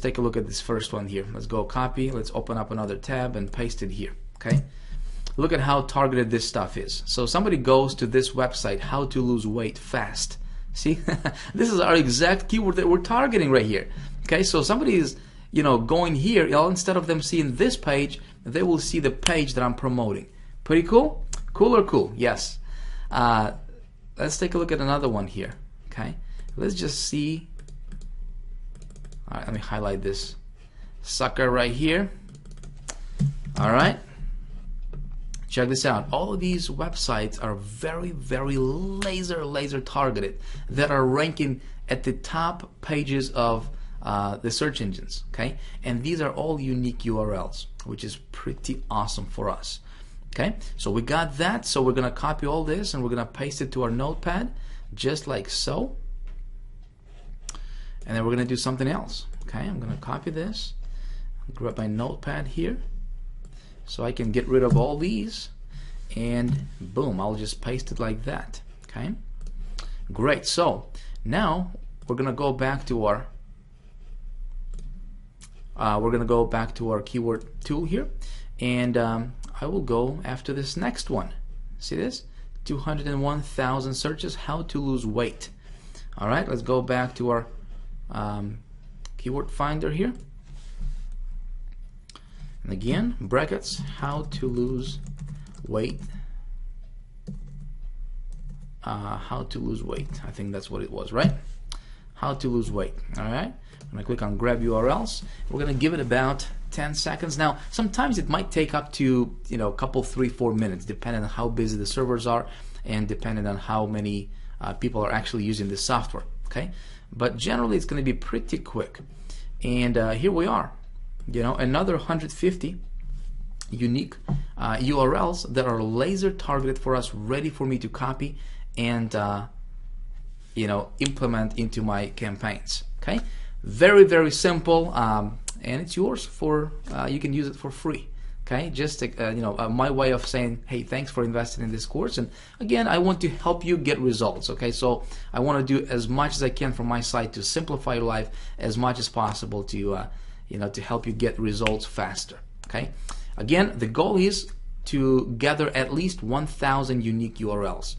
take a look at this first one here. Let's go copy, let's open up another tab and paste it here. Okay, look at how targeted this stuff is. So somebody goes to this website, how to lose weight fast. See, this is our exact keyword that we're targeting right here. Okay, so somebody is, going here, instead of them seeing this page, they will see the page that I'm promoting. Pretty cool? Cool or cool? Yes. Let's take a look at another one here. Okay, let's just see. All right, let me highlight this sucker right here. All right. Check this out. All of these websites are very, very laser targeted, that are ranking at the top pages of the search engines. Okay, and these are all unique URLs, which is pretty awesome for us. Okay, so we got that. So we're gonna copy all this and we're gonna paste it to our notepad, just like so. And then we're gonna do something else. Okay, I'm gonna copy this, grab my notepad here, so I can get rid of all these, and boom, I'll just paste it like that. Okay, great. So now we're gonna go back to our keyword tool here, and I will go after this next one. See this? 201,000 searches, how to lose weight. All right, let's go back to our keyword finder here. And again, brackets, how to lose weight. How to lose weight. I think that's what it was, right? How to lose weight. All right. I'm going to click on grab URLs. We're going to give it about 10 seconds. Now, sometimes it might take up to, a couple, 3-4 minutes, depending on how busy the servers are and depending on how many people are actually using this software. Okay. But generally, it's going to be pretty quick. And here we are. Another 150 unique URLs that are laser targeted for us, ready for me to copy and implement into my campaigns. Okay, very, very simple, and it's yours for you can use it for free. Okay, just my way of saying, hey, thanks for investing in this course, and again, I want to help you get results. Okay, so I want to do as much as I can from my side to simplify your life as much as possible to to help you get results faster. Okay, again, the goal is to gather at least 1,000 unique URLs,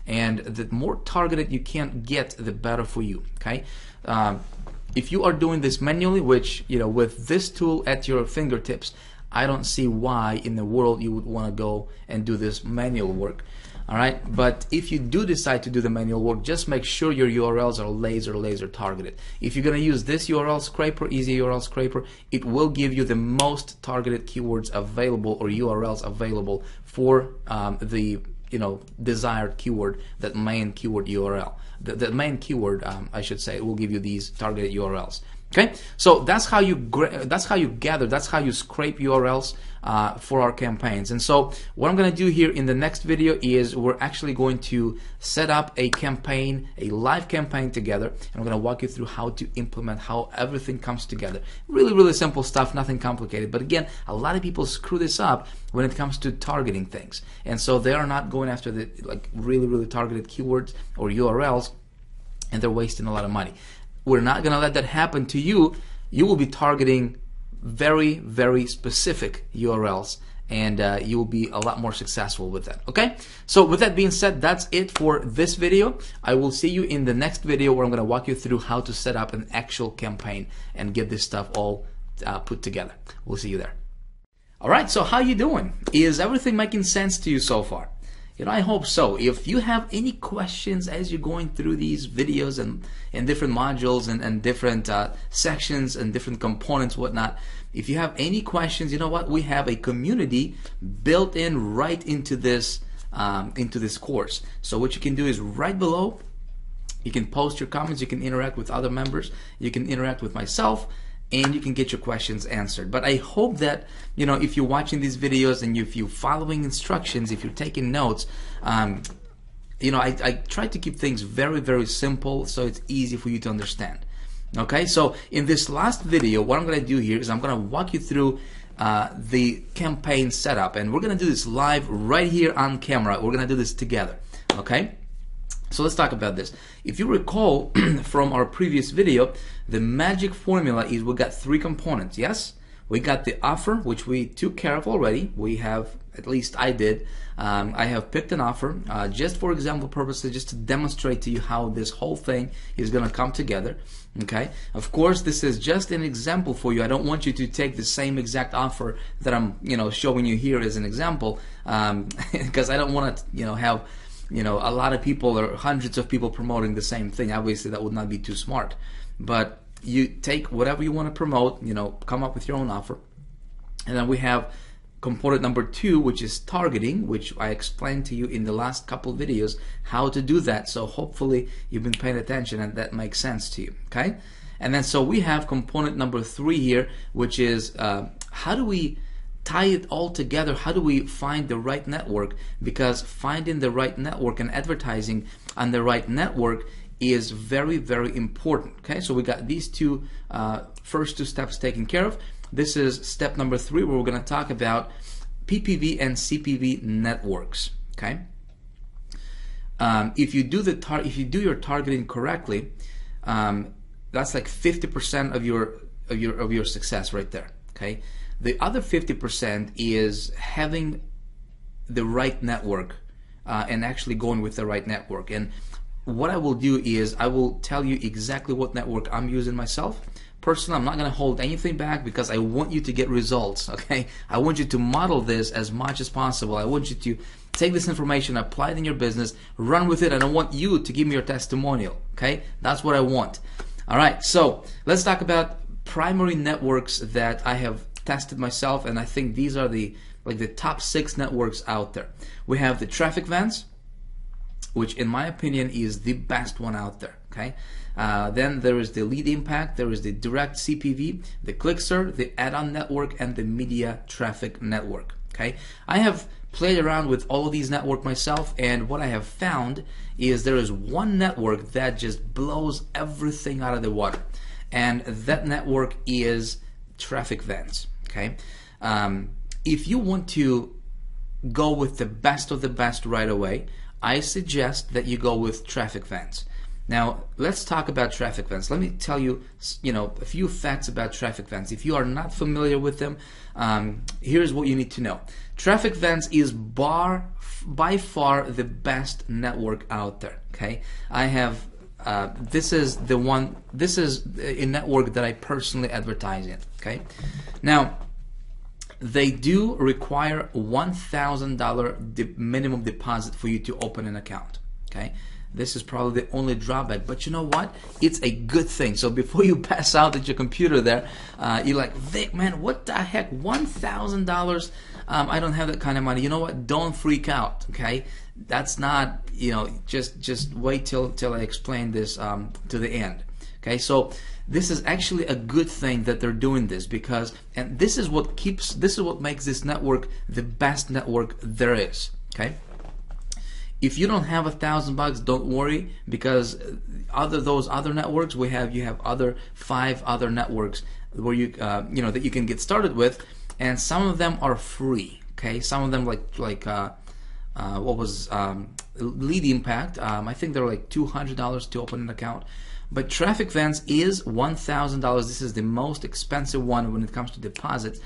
and the more targeted you can get, the better for you. Okay, if you are doing this manually, which with this tool at your fingertips, I don't see why in the world you would want to go and do this manual work. All right, but if you do decide to do the manual work, just make sure your URLs are laser targeted. If you're going to use this URL scraper, Easy URL Scraper, it will give you the most targeted keywords available or URLs available for the desired keyword, that main keyword URL. The main keyword, I should say, will give you these targeted URLs. Okay, so that's how you gather, that's how you scrape URLs for our campaigns. And so what I'm going to do here in the next video is we're actually going to set up a campaign, a live campaign together, and I'm going to walk you through how to implement, how everything comes together. Really simple stuff, nothing complicated. But again, a lot of people screw this up when it comes to targeting things, and so they are not going after the really targeted keywords or URLs, and they're wasting a lot of money. We're not going to let that happen to you. You will be targeting very specific URLs, and you will be a lot more successful with that. Okay, so with that being said, that's it for this video. I will see you in the next video where I'm going to walk you through how to set up an actual campaign and get this stuff all put together. We'll see you there. All right, so how you doing? Is everything making sense to you so far? I hope so. If you have any questions as you're going through these videos and different modules and different sections and different components, whatnot, if you have any questions, you know what? We have a community built in right into this course. So what you can do is right below, you can post your comments, you can interact with other members, you can interact with myself, and you can get your questions answered. But I hope that, if you're watching these videos and if you're following instructions, if you're taking notes, I try to keep things very simple so it's easy for you to understand. Okay, so in this last video, what I'm going to do here is I'm going to walk you through the campaign setup, and we're going to do this live right here on camera. We're going to do this together. Okay, so let's talk about this. If you recall from our previous video, the magic formula is we got 3 components. Yes, we got the offer, which we took care of already. We have, at least I did. I have picked an offer just for example purposes, just to demonstrate to you how this whole thing is going to come together. Okay, of course this is just an example for you. I don't want you to take the same exact offer that I'm showing you here as an example, because I don't want to have a lot of people or hundreds of people promoting the same thing. Obviously that would not be too smart. But you take whatever you want to promote, come up with your own offer. And then we have component number 2, which is targeting, which I explained to you in the last couple videos how to do that. So hopefully you've been paying attention and that makes sense to you. Okay? And then so we have component number 3 here, which is how do we tie it all together? How do we find the right network? Because finding the right network and advertising on the right network is very important. Okay, so we got these first 2 steps taken care of. This is step number 3, where we're going to talk about PPV and CPV networks. Okay, if you do your targeting correctly, that's like 50% of your success right there. Okay, the other 50% is having the right network and actually going with the right network. And what I will do is I will tell you exactly what network I'm using myself. Personally, I'm not going to hold anything back because I want you to get results, okay? I want you to model this as much as possible. I want you to take this information, apply it in your business, run with it, and I want you to give me your testimonial, okay? That's what I want. All right, so let's talk about primary networks that I have tested myself, and I think these are the top 6 networks out there. We have the TrafficVents, which in my opinion is the best one out there, okay? Then there is the LeadImpact, there is the Direct CPV, the Clickster, the Add-on Network, and the Media Traffic Network, okay? I have played around with all of these networks myself, and what I have found is there is one network that just blows everything out of the water, and that network is TrafficVents, okay? If you want to go with the best of the best right away, I suggest that you go with TrafficVents. Now, let's talk about TrafficVents. Let me tell you, a few facts about TrafficVents. If you are not familiar with them, here's what you need to know. TrafficVents is by far the best network out there. Okay, I have. This is a network that I personally advertise in. Okay, now they do require $1,000 minimum deposit for you to open an account. Okay. This is probably the only drawback, but you know what? It's a good thing. So before you pass out at your computer there, you're like, Vic, man, what the heck? $1,000? I don't have that kind of money. You know what? Don't freak out, okay? That's not, just wait till I explain this to the end. Okay, so this is actually a good thing that they're doing this and this is what makes this network the best network there is. Okay. If you don't have $1,000, don't worry, because those other networks you have 5 other networks where you that you can get started with, and some of them are free. Okay, some of them like LeadImpact. I think they're like $200 to open an account, but TrafficVents is $1,000. This is the most expensive one when it comes to deposits,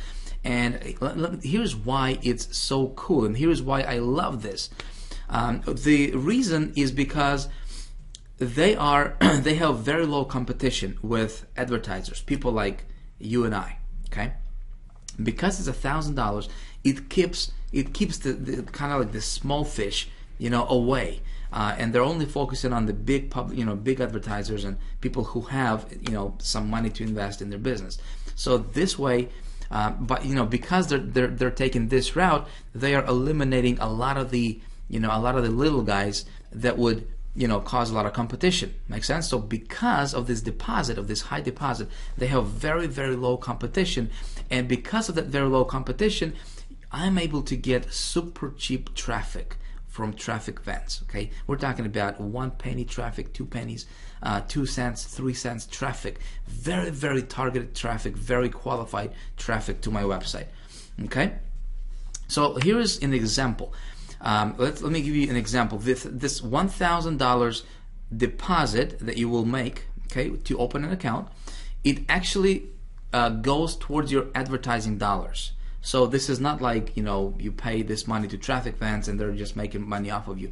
and here's why it's so cool, and here's why I love this. The reason is because they have very low competition with advertisers, people like you and I. Okay, because it's $1,000, it keeps the kind of like the small fish, away, and they're only focusing on the big big advertisers and people who have some money to invest in their business. So this way. But because they're taking this route, they are eliminating a lot of the little guys that would cause a lot of competition. Make sense? So because of this high deposit, they have very, very low competition, and because of that very low competition, I'm able to get super cheap traffic from TrafficVents. Okay, we're talking about 1 penny traffic, 2 pennies, 2 cents, 3 cents traffic. Very, very targeted traffic, very qualified traffic to my website. Okay, so here is an example. Let me give you an example. This $1,000 deposit that you will make, okay, to open an account, it actually goes towards your advertising dollars. So this is not like you pay this money to TrafficVents and they're just making money off of you.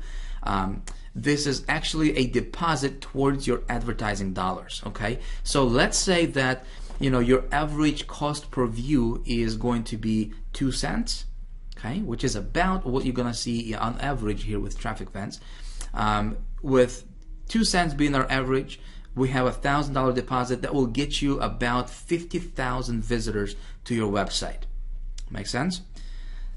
This is actually a deposit towards your advertising dollars. Okay, so let's say that your average cost per view is going to be 2 cents. Okay, which is about what you're gonna see on average here with TrafficVents. With 2 cents being our average, we have $1,000 deposit that will get you about 50,000 visitors to your website. Make sense?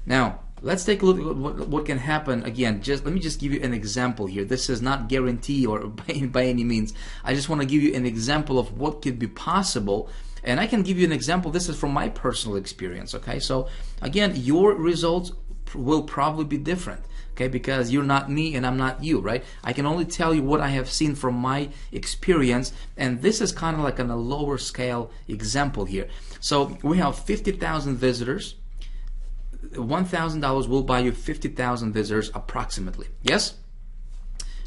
Now let's take a look at what can happen. Again, let me just give you an example here. This is not guarantee or by any means. I just want to give you an example of what could be possible. And I can give you an example. This is from my personal experience. Okay, so again, your results will probably be different. Okay, because you're not me and I'm not you, right? I can only tell you what I have seen from my experience, and this is kind of like on a lower scale example here. So we have 50,000 visitors. $1,000 will buy you 50,000 visitors approximately. Yes?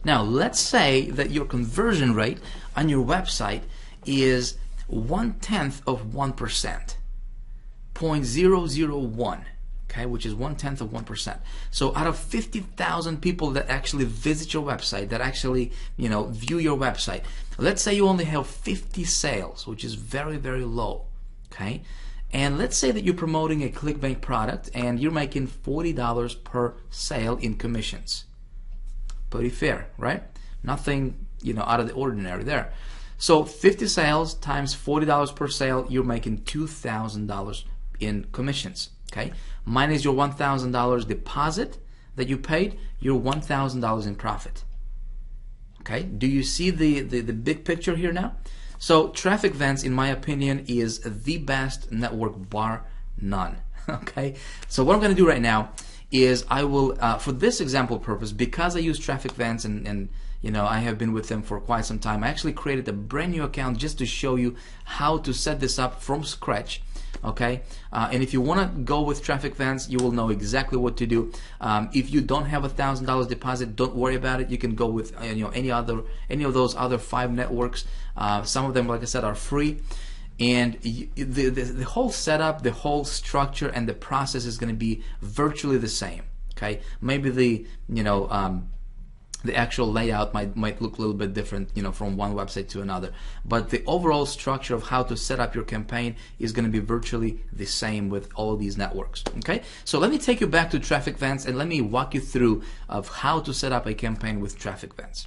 Now let's say that your conversion rate on your website is 1/10 of 1%, 0.001. okay, which is 1/10 of 1%. So out of 50,000 people that actually visit your website, that actually, you know, view your website, let's say you only have 50 sales, which is very, very low, okay? And let's say that you're promoting a ClickBank product and you're making $40 per sale in commissions. Pretty fair, right? Nothing, you know, out of the ordinary there. So 50 sales times $40 per sale, you're making $2,000 in commissions. Okay, minus your $1,000 deposit that you paid, your $1,000 in profit. Okay, do you see the big picture here now? So TrafficVents, in my opinion, is the best network bar none. Okay, so what I'm going to do right now is I will, for this example purpose, because I use TrafficVents and you know, I have been with them for quite some time, I actually created a brand new account just to show you how to set this up from scratch. Okay, and if you want to go with TrafficVents, you will know exactly what to do. If you don't have $1,000 deposit, don't worry about it. You can go with you know, any of those other 5 networks. Some of them, like I said, are free, and the whole setup, the whole structure, and the process is going to be virtually the same. Okay, maybe the the actual layout might look a little bit different, you know, from one website to another, but the overall structure of how to set up your campaign is going to be virtually the same with all of these networks. Okay, so let me take you back to TrafficVents and let me walk you through of how to set up a campaign with TrafficVents.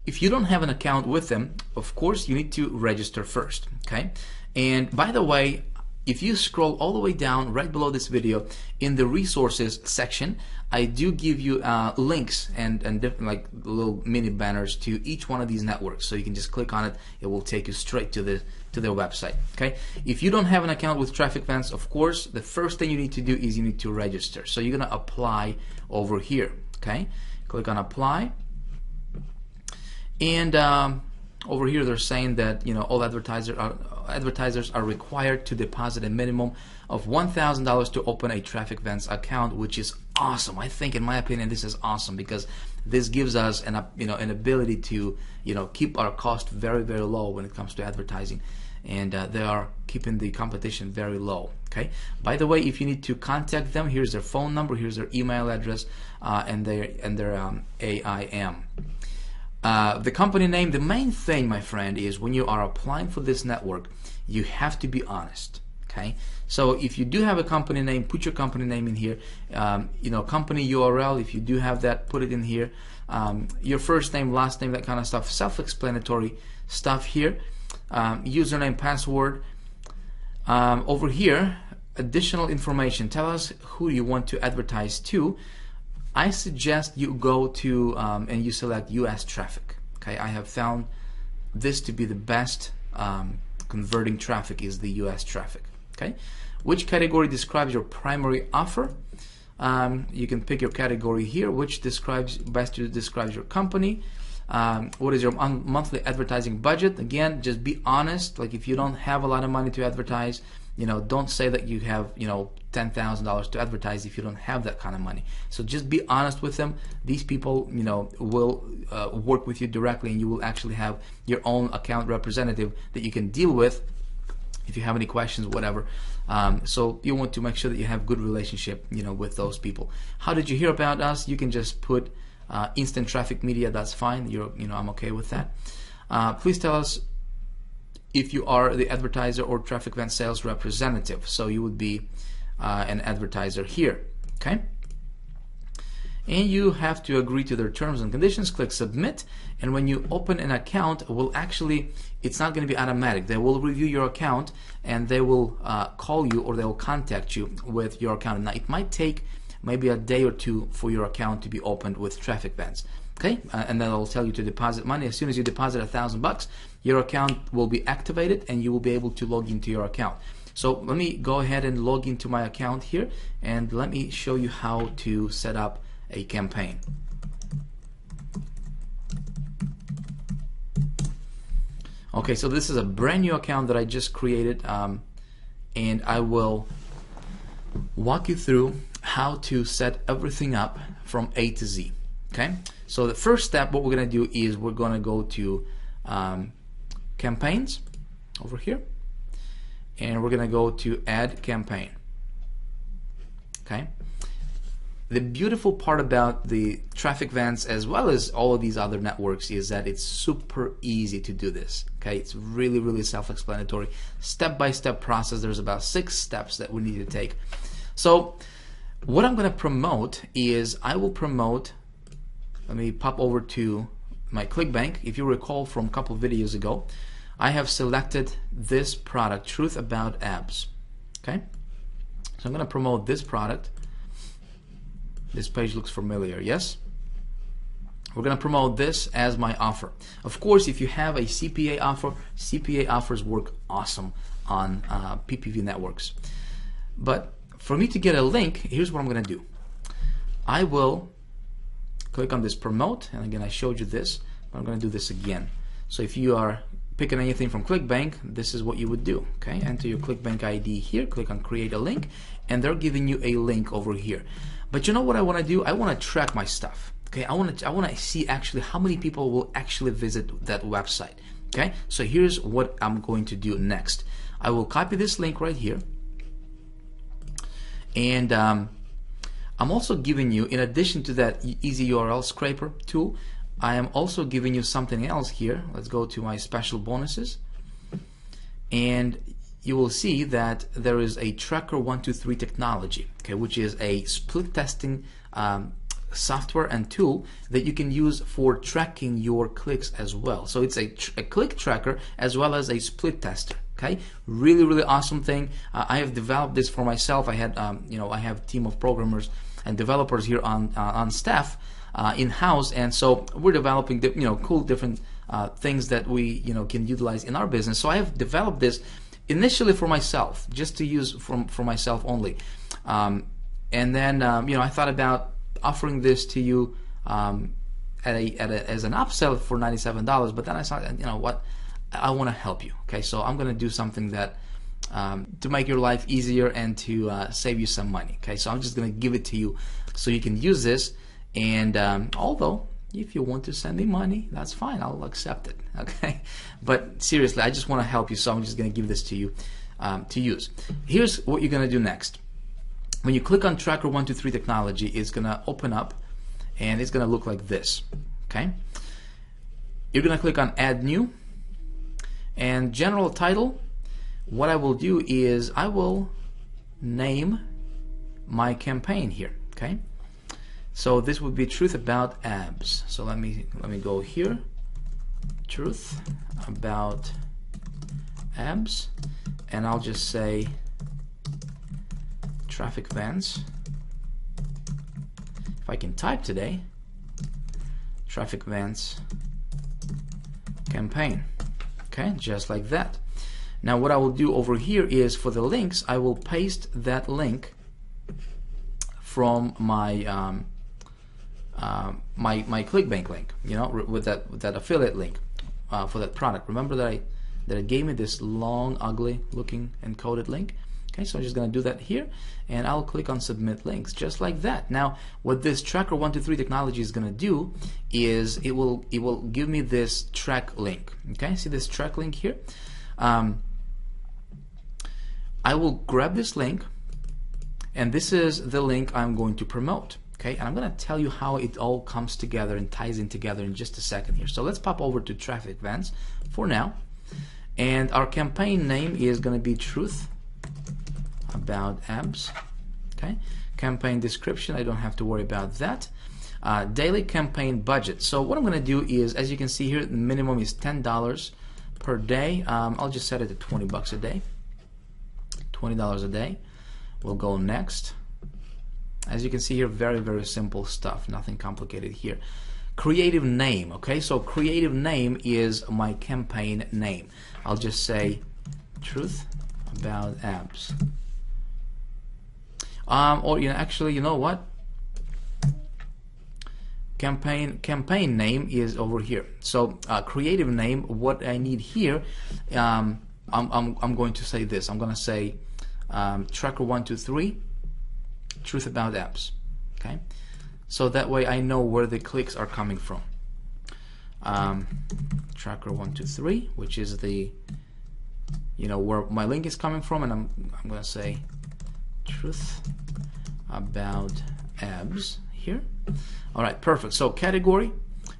If you don't have an account with them, of course you need to register first. Okay, and by the way, if you scroll all the way down right below this video in the resources section, I do give you links and different, like, little mini banners to each one of these networks, so you can just click on it. It will take you straight to their website. Okay, if you don't have an account with TrafficVents, of course the first thing you need to do is you need to register. So you're gonna apply over here. Okay, click on apply, and over here they're saying that, you know, all advertisers are required to deposit a minimum of $1,000 to open a TrafficVents account, which is awesome. I think, in my opinion, this is awesome because this gives us an ability to, you know, keep our cost very, very low when it comes to advertising, and they are keeping the competition very low. Okay, by the way, if you need to contact them, here's their phone number, here's their email address, and their AIM. The company name, the main thing, my friend, is when you are applying for this network, you have to be honest. Okay, so if you do have a company name, put your company name in here. You know, company URL, if you do have that, put it in here. Your first name, last name, that kind of stuff, self-explanatory stuff here. Username, password. Over here, additional information. Tell us who you want to advertise to. I suggest you go to and you select US traffic. Okay, I have found this to be the best converting traffic is the US traffic. Okay, which category describes your primary offer? You can pick your category here, which best describes your company. What is your monthly advertising budget? Again, just be honest. Like, if you don't have a lot of money to advertise, you know, don't say that you have, you know, $10,000 to advertise if you don't have that kind of money. So just be honest with them. These people, you know, will work with you directly, and you will actually have your own account representative that you can deal with if you have any questions, whatever. So you want to make sure that you have good relationship, you know, with those people. How did you hear about us? You can just put Instant Traffic Media. That's fine. You know, I'm okay with that. Please tell us if you are the advertiser or TrafficVents sales representative. So you would be an advertiser here. Okay, and you have to agree to their terms and conditions. Click submit, and when you open an account, it's not going to be automatic. They will review your account, and they will call you, or they will contact you with your account. Now, it might take maybe a day or two for your account to be opened with TrafficVents. Okay, and then I'll tell you to deposit money. As soon as you deposit $1,000, your account will be activated, and you will be able to log into your account. So let me go ahead and log into my account here, and let me show you how to set up a campaign. Okay, so this is a brand new account that I just created, and I will walk you through how to set everything up from A to Z. Okay, so the first step, what we're going to do is we're going to go to campaigns over here, and we're going to go to add campaign. Okay. The beautiful part about the Traffic Vents, as well as all of these other networks, is that it's super easy to do this. Okay, it's really, really self-explanatory, step-by-step process. There's about 6 steps that we need to take. So what I'm going to promote is, I will promote, let me pop over to my ClickBank. If you recall from a couple of videos ago, I have selected this product, Truth About Abs. Okay, so I'm going to promote this product. This page looks familiar, yes? We're going to promote this as my offer. Of course, if you have a CPA offer, CPA offers work awesome on PPV networks. But for me to get a link, here's what I'm going to do. I will click on this promote, and again, I showed you this, but I'm going to do this again. So if you are picking anything from ClickBank, this is what you would do. Okay, enter your ClickBank ID here, click on create a link, and they're giving you a link over here. But you know what I want to do? I want to track my stuff. Okay, I want to see actually how many people will actually visit that website. Okay, so here's what I'm going to do next. I will copy this link right here, and I'm also giving you, in addition to that easy URL scraper tool, I am also giving you something else here. Let's go to my special bonuses, and you will see that there is a Tracker 123 technology, okay, which is a split testing software and tool that you can use for tracking your clicks as well. So it's a click tracker as well as a split tester. Okay, really, really awesome thing. I have developed this for myself. I had, I have a team of programmers and developers here on staff in-house, and so we're developing, cool different things that we, can utilize in our business. So I have developed this initially for myself, just to use for myself only, and then I thought about offering this to you as an upsell for $97, but then I thought, what, I want to help you. Okay, so I'm going to do something that to make your life easier and to save you some money. Okay, so I'm just going to give it to you so you can use this, and although if you want to send me money, that's fine, I'll accept it. Okay, but seriously, I just want to help you, so I'm just going to give this to you to use. Here's what you're going to do next. When you click on Tracker 123 technology, it's going to open up, and it's going to look like this. Okay, you're going to click on Add New, and General Title. What I will do is I will name my campaign here. Okay, so this would be Truth About Abs. So let me go here, Truth About Abs, and I'll just say Traffic Vents. If I can type today, Traffic Vents campaign. Okay, just like that. Now what I will do over here is, for the links, I will paste that link from my my ClickBank link, with that affiliate link for that product. Remember that it gave me this long, ugly looking encoded link. Okay, so I'm just going to do that here, and I'll click on Submit Links, just like that. Now, what this Tracker 123 technology is going to do is it will give me this track link. Okay, see this track link here? I will grab this link, and this is the link I'm going to promote. Okay, and I'm going to tell you how it all comes together and ties in together in just a second here. So let's pop over to Traffic Vents for now, and our campaign name is going to be Truth About Abs. Okay, campaign description, I don't have to worry about that. Daily campaign budget. So what I'm going to do is, as you can see here, the minimum is $10 per day. I'll just set it to $20 a day. $20 a day. We'll go next. As you can see here, very, very simple stuff, nothing complicated here. Creative name. Okay, so creative name is my campaign name. I'll just say Truth About Abs. Or actually, you know what? Campaign name is over here. So creative name. What I need here, I'm going to say this. I'm going to say Tracker 123 Truth About Abs. Okay, so that way I know where the clicks are coming from. Tracker 123, which is the where my link is coming from, and I'm going to say Truth about abs here. All right, perfect. So category,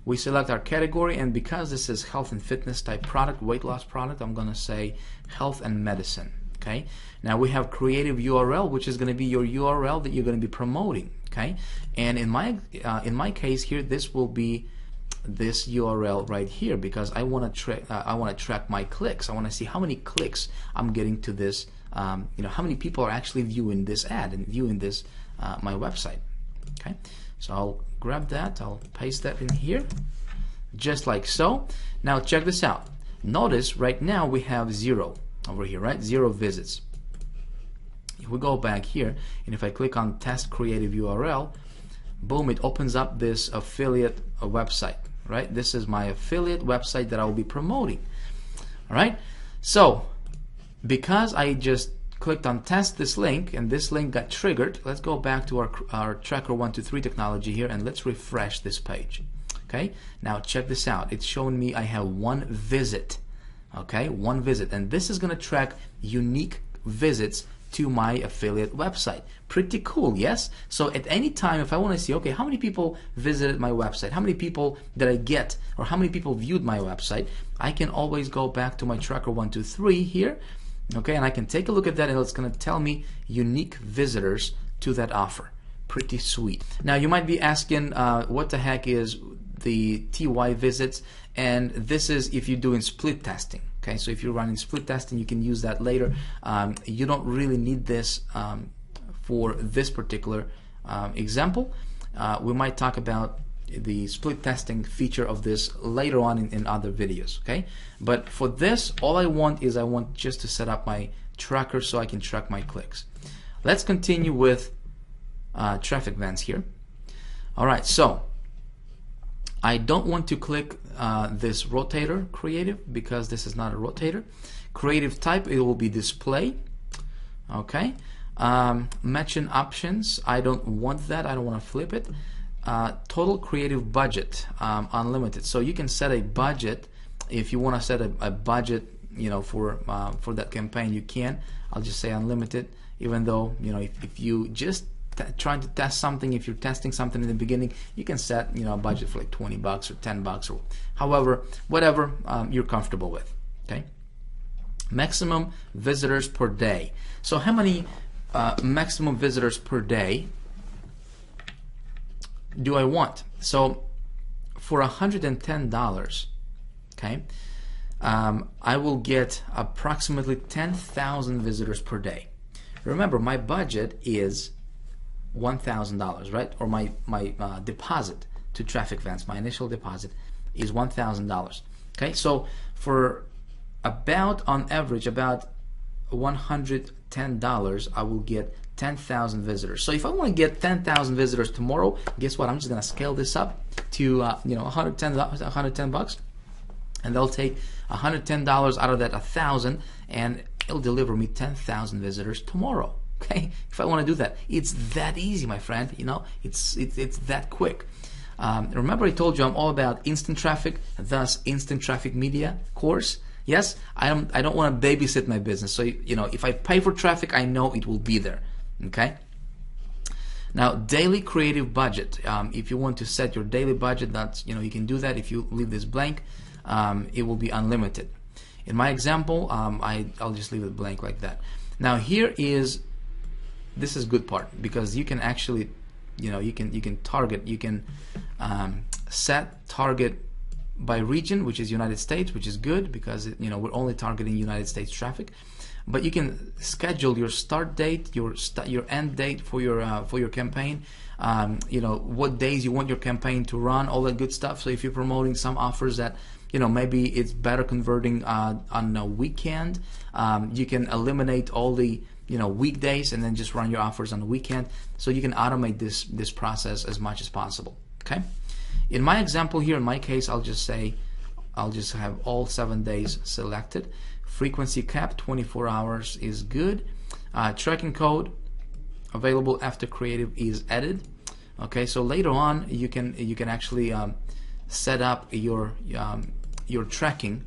we select our category, and because this is health and fitness type product, weight loss product, I'm going to say health and medicine. Okay. Now we have creative URL, which is going to be your URL that you're going to be promoting. Okay. And in my case here, this will be this URL right here, because I want to track my clicks. I want to see how many clicks I'm getting to this. How many people are actually viewing this ad and viewing this my website. Okay. So I'll grab that, I'll paste that in here, just like so. Now check this out. Notice right now we have 0 over here, right? 0 visits. If we go back here, and if I click on test creative URL, boom, it opens up this affiliate website, right? This is my affiliate website that I will be promoting. All right. So because I just clicked on test this link and this link got triggered, let's go back to our tracker 123 technology here, and let's refresh this page. Okay, now check this out. It's showing me I have 1 visit. Okay, 1 visit, and this is going to track unique visits to my affiliate website. Pretty cool, yes? So at any time, if I want to see, okay, how many people visited my website, how many people did I get, or how many people viewed my website, I can always go back to my tracker 123 here. Okay, and I can take a look at that, and it's going to tell me unique visitors to that offer. Pretty sweet. Now you might be asking, what the heck is the TY visits? And this is if you're doing split testing. Okay, so if you're running split testing, you can use that later. You don't really need this for this particular example. We might talk about the split testing feature of this later on in other videos. Okay, but for this, all I want just to set up my tracker so I can track my clicks. Let's continue with traffic vans here. All right, so I don't want to click this rotator creative, because this is not a rotator. Creative type, it will be display. Okay, matching options, I don't want that. I don't want to flip it. Total creative budget, unlimited. So you can set a budget if you want to set a budget, for that campaign. You can. I'll just say unlimited, even though if you just trying to test something, if you're testing something in the beginning, you can set a budget for like $20 or $10 or however, whatever you're comfortable with. Okay. Maximum visitors per day. So how many maximum visitors per day do I want? So for $110, okay, I will get approximately 10,000 visitors per day. Remember, my budget is $1,000, right? Or my deposit to Traffic Vans, my initial deposit is $1,000. Okay, so for on average about $110, I will get 10,000 visitors. So if I want to get 10,000 visitors tomorrow, guess what? I'm just gonna scale this up to $110 bucks, and they'll take $110 out of that 1,000, and it'll deliver me 10,000 visitors tomorrow. Okay, if I want to do that, it's that easy, my friend. It's that quick. Remember, I told you I'm all about instant traffic, thus instant traffic media course. Yes, I don't want to babysit my business. So if I pay for traffic, I know it will be there. Okay. Now, daily creative budget. If you want to set your daily budget, that's you can do that. If you leave this blank, it will be unlimited. In my example, I'll just leave it blank like that. Now this is good part, because you can actually, you can target, you can set target by region, which is United States, which is good because we're only targeting United States traffic. But you can schedule your start date, your end date for your campaign. What days you want your campaign to run, all that good stuff. So if you're promoting some offers that maybe it's better converting on a weekend, you can eliminate all the weekdays and then just run your offers on the weekend. So you can automate this process as much as possible. Okay. In my example here, in my case, I'll just have all 7 days selected. Frequency cap 24 hours is good. Tracking code available after creative is added. Okay, so later on you can actually set up your tracking,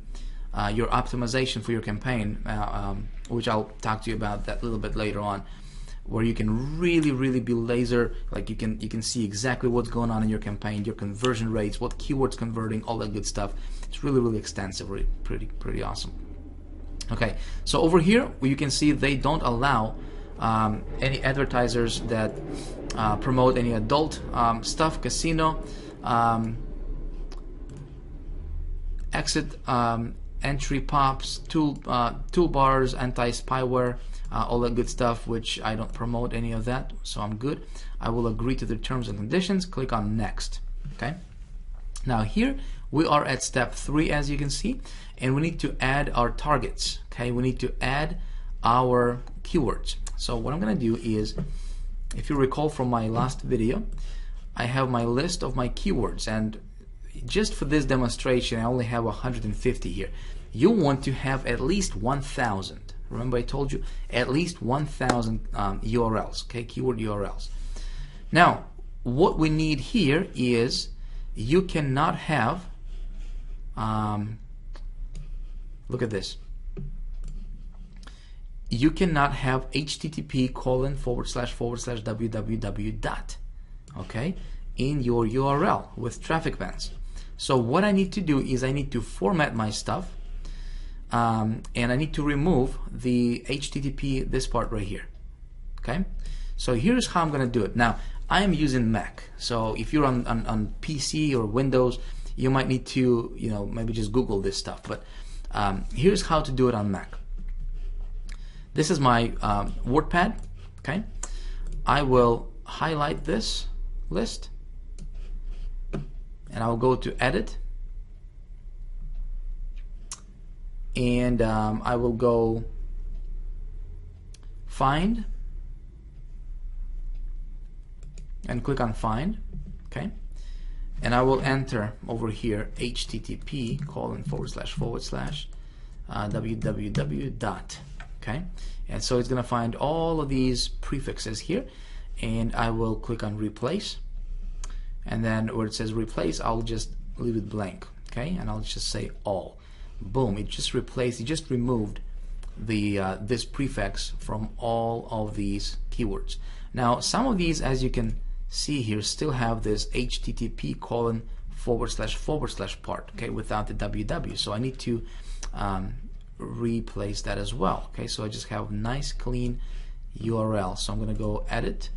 your optimization for your campaign, which I'll talk to you about that a little bit later on. where you can really be laser, like you can see exactly what's going on in your campaign, your conversion rates, what keywords converting, all that good stuff. It's really extensive, really pretty awesome. Okay, so over here you can see they don't allow any advertisers that promote any adult stuff, casino, exit, entry pops, toolbars, anti-spyware, all that good stuff, which I don't promote any of that, so I'm good. I will agree to the terms and conditions, click on next. Okay, now here we are at step 3, as you can see, and we need to add our targets. Okay, we need to add our keywords. So what I'm gonna do is, if you recall from my last video, I have my list of my keywords, and just for this demonstration I only have 150 here. You want to have at least 1,000. Remember I told you at least 1,000 URLs, okay, keyword URLs. Now what we need here is, you cannot have look at this, you cannot have http://www dot, okay, in your URL with traffic bans. So what I need to do is I need to format my stuff, and I need to remove the HTTP, this part right here. Okay, so here's how I'm gonna do it. Now I am using Mac, so if you're on PC or Windows, you might need to, you know, maybe just Google this stuff, but here's how to do it on Mac. This is my WordPad. Okay, I will highlight this list and I'll go to edit, and I will go find and click on find. Okay, and I will enter over here http://www dot. Okay, and so it's gonna find all of these prefixes here, and I will click on replace, and then where it says replace, I'll just leave it blank. Okay, and I'll just say all. Boom, it just replaced, it just removed the this prefix from all of these keywords. Now some of these, as you can see here, still have this http:// part, okay, without the www, so I need to replace that as well. Okay, so I just have nice clean URL. So I'm gonna go edit,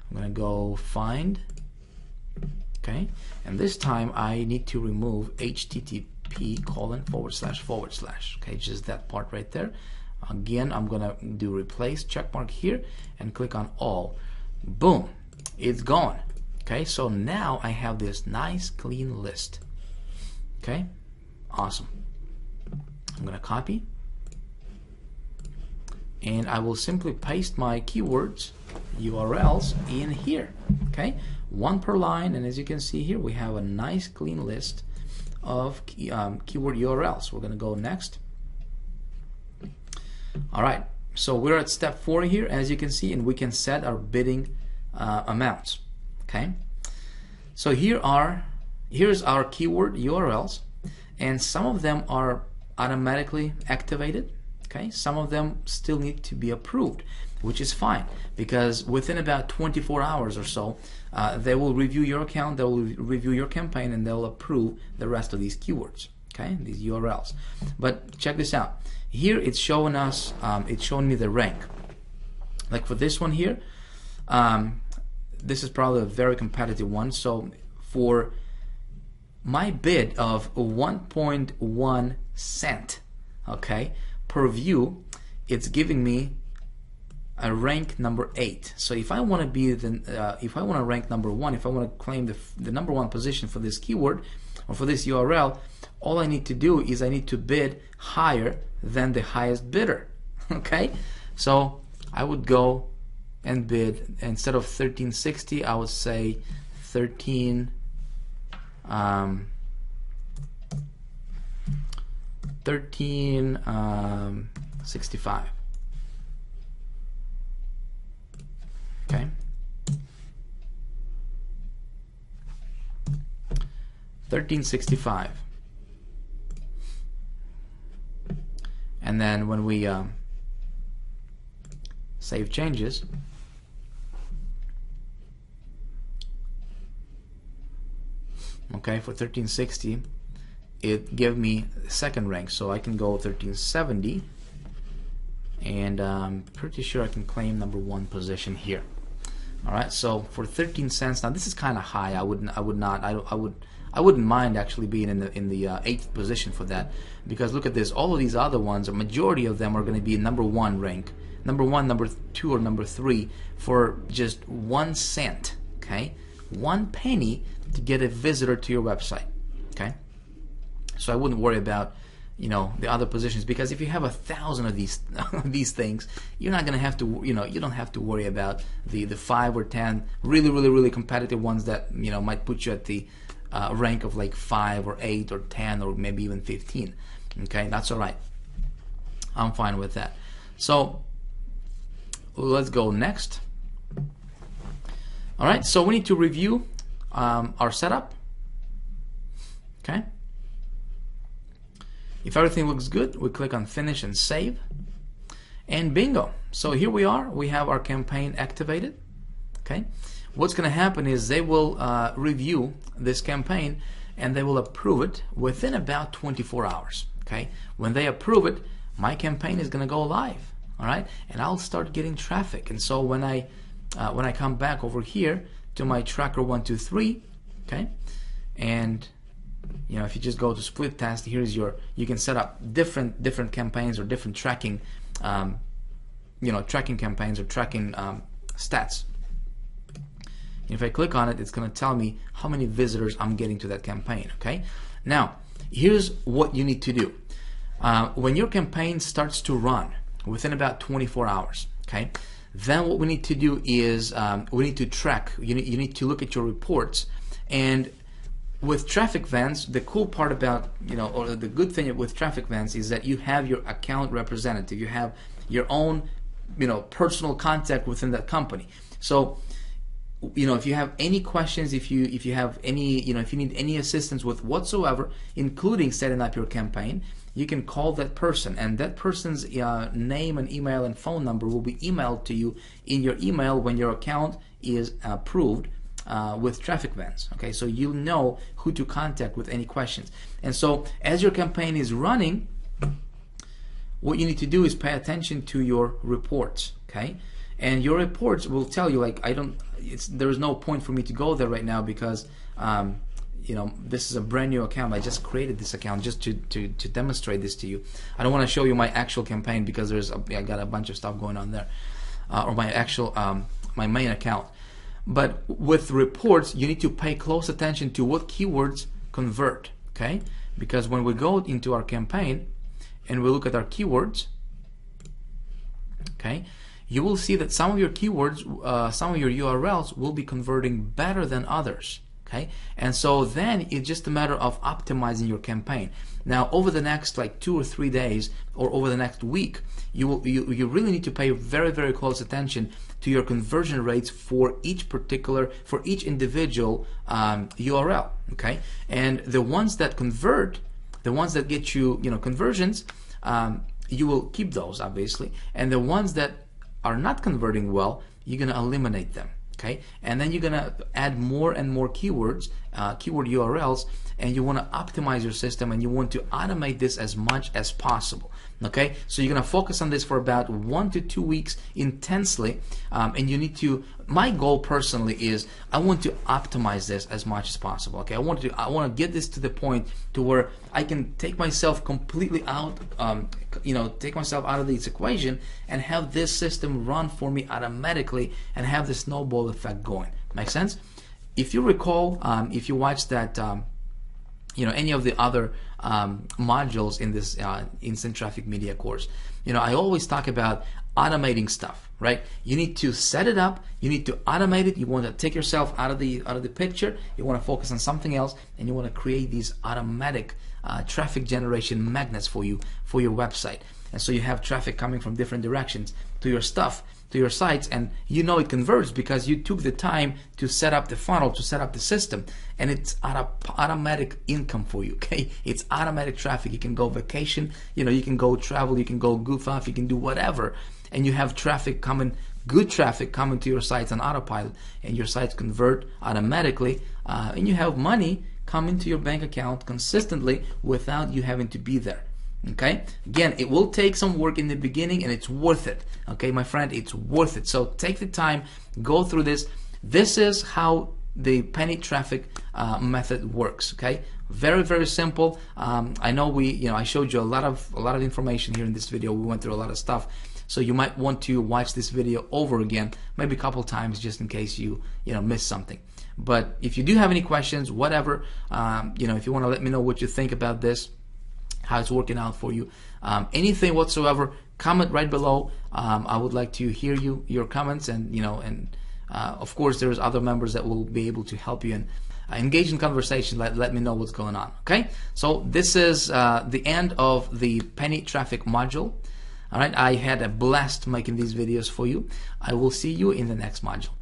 I'm gonna go find, okay, and this time I need to remove http://, okay, just that part right there. Again, I'm gonna do replace, check mark here, and click on all. Boom, it's gone. Okay, so now I have this nice clean list. Okay, awesome. I'm gonna copy, and I will simply paste my keywords URLs in here. Okay, one per line, and as you can see here, we have a nice clean list of keyword URLs. We're gonna go next. All right, so we're at step 4 here, as you can see, and we can set our bidding amounts. Okay, so here's our keyword URLs, and some of them are automatically activated. Okay, some of them still need to be approved, which is fine, because within about 24 hours or so, they will review your account, they will review your campaign, and they'll approve the rest of these keywords, okay, these URLs. But check this out. Here it's showing us, it's showing me the rank. Like for this one here, this is probably a very competitive one. So for my bid of 1.1 cent, okay, per view, it's giving me a rank number 8. So if I want to be if I want to rank number 1, if I want to claim the number 1 position for this keyword or for this URL, all I need to do is I need to bid higher than the highest bidder. Okay, so I would go and bid, instead of 1360, I would say 1365. Okay, 1365. And then when we save changes, Okay, for 1360, it gave me second rank, so I can go 1370, and I'm pretty sure I can claim number one position here. All right, so for 13 cents, now this is kind of high. I wouldn't mind actually being in the 8th position for that, because look at this. All of these other ones, a majority of them are going to be number one rank, number one, number two, or number three for just 1 cent. Okay, 1 penny to get a visitor to your website. Okay, so I wouldn't worry about, you know, the other positions, because if you have 1,000 of these these things, you're not going to have to, you know, you don't have to worry about the 5 or 10 really competitive ones that, you know, might put you at the rank of like 5 or 8 or 10 or maybe even 15. Okay, that's all right. I'm fine with that. So let's go next. All right, so we need to review our setup. Okay. If everything looks good, we click on Finish and Save. And bingo. So here we are. We have our campaign activated. Okay. What's going to happen is they will review this campaign and they will approve it within about 24 hours. Okay. When they approve it, my campaign is going to go live. All right. And I'll start getting traffic. And so when I come back over here to my tracker 123, okay, and you know, if you just go to split test, here's your, you can set up different campaigns or different tracking, you know, tracking campaigns or tracking stats. If I click on it, it's going to tell me how many visitors I'm getting to that campaign. Okay. Now, here's what you need to do. When your campaign starts to run within about 24 hours, okay, then what we need to do is we need to track. You need to look at your reports. And with Traffic Vents, the cool part about, you know, or the good thing with Traffic Vents is that you have your account representative. You have your own, you know, personal contact within that company. So, you know, if you have any questions, if you have any, you know, if you need any assistance with whatsoever, including setting up your campaign, you can call that person, and that person's name and email and phone number will be emailed to you in your email when your account is approved with Traffic Vents. Okay, so you'll know who to contact with any questions. And so as your campaign is running, what you need to do is pay attention to your reports. Okay, and your reports will tell you, like, there's no point for me to go there right now because you know, this is a brand new account. I just created this account just to demonstrate this to you. I don't want to show you my actual campaign because I got a bunch of stuff going on there, or my actual my main account. But with reports, you need to pay close attention to what keywords convert. Okay, because when we go into our campaign and we look at our keywords, okay, you will see that some of your keywords, some of your URLs will be converting better than others. Okay, and so then it's just a matter of optimizing your campaign. Now, over the next like 2 or 3 days, or over the next week, you really need to pay very close attention to your conversion rates for each individual URL. Okay, and the ones that convert, the ones that get you, you know, conversions, you will keep those obviously, and the ones that are not converting well, you're going to eliminate them. Okay, and then you're gonna add more and more keywords, keyword URLs, and you want to optimize your system, and you want to automate this as much as possible. Okay, so you're gonna focus on this for about 1 to 2 weeks intensely, and you need to. My goal personally is I want to optimize this as much as possible. Okay, I want to get this to the point to where I can take myself completely out, you know, take myself out of this equation and have this system run for me automatically and have the snowball effect going. Make sense? If you recall, if you watched that, you know, any of the other modules in this Instant Traffic Media course, you know, I always talk about automating stuff, right? You need to set it up, you need to automate it, you want to take yourself out of the picture, you want to focus on something else, and you want to create these automatic traffic generation magnets for your website. And so you have traffic coming from different directions to your stuff, to your sites, and you know it converts because you took the time to set up the funnel, to set up the system, and it's automatic income for you. Okay, it's automatic traffic. You can go vacation, you know, you can go travel, you can go goof off, you can do whatever, and you have traffic coming, good traffic coming to your sites on autopilot, and your sites convert automatically, and you have money come into your bank account consistently without you having to be there. Okay, again, it will take some work in the beginning and it's worth it. Okay, my friend, it's worth it. So take the time, go through this. This is how the penny traffic method works. Okay, very, very simple. I know I showed you a lot of information here in this video. We went through a lot of stuff, so you might want to watch this video over again, maybe a couple times, just in case you missed something. But if you do have any questions, whatever, if you want to let me know what you think about this, how it's working out for you, anything whatsoever, comment right below. I would like to hear your comments, and of course there's other members that will be able to help you and engage in conversation. Let me know what's going on. Okay, so this is the end of the penny traffic module. All right, I had a blast making these videos for you. I will see you in the next module.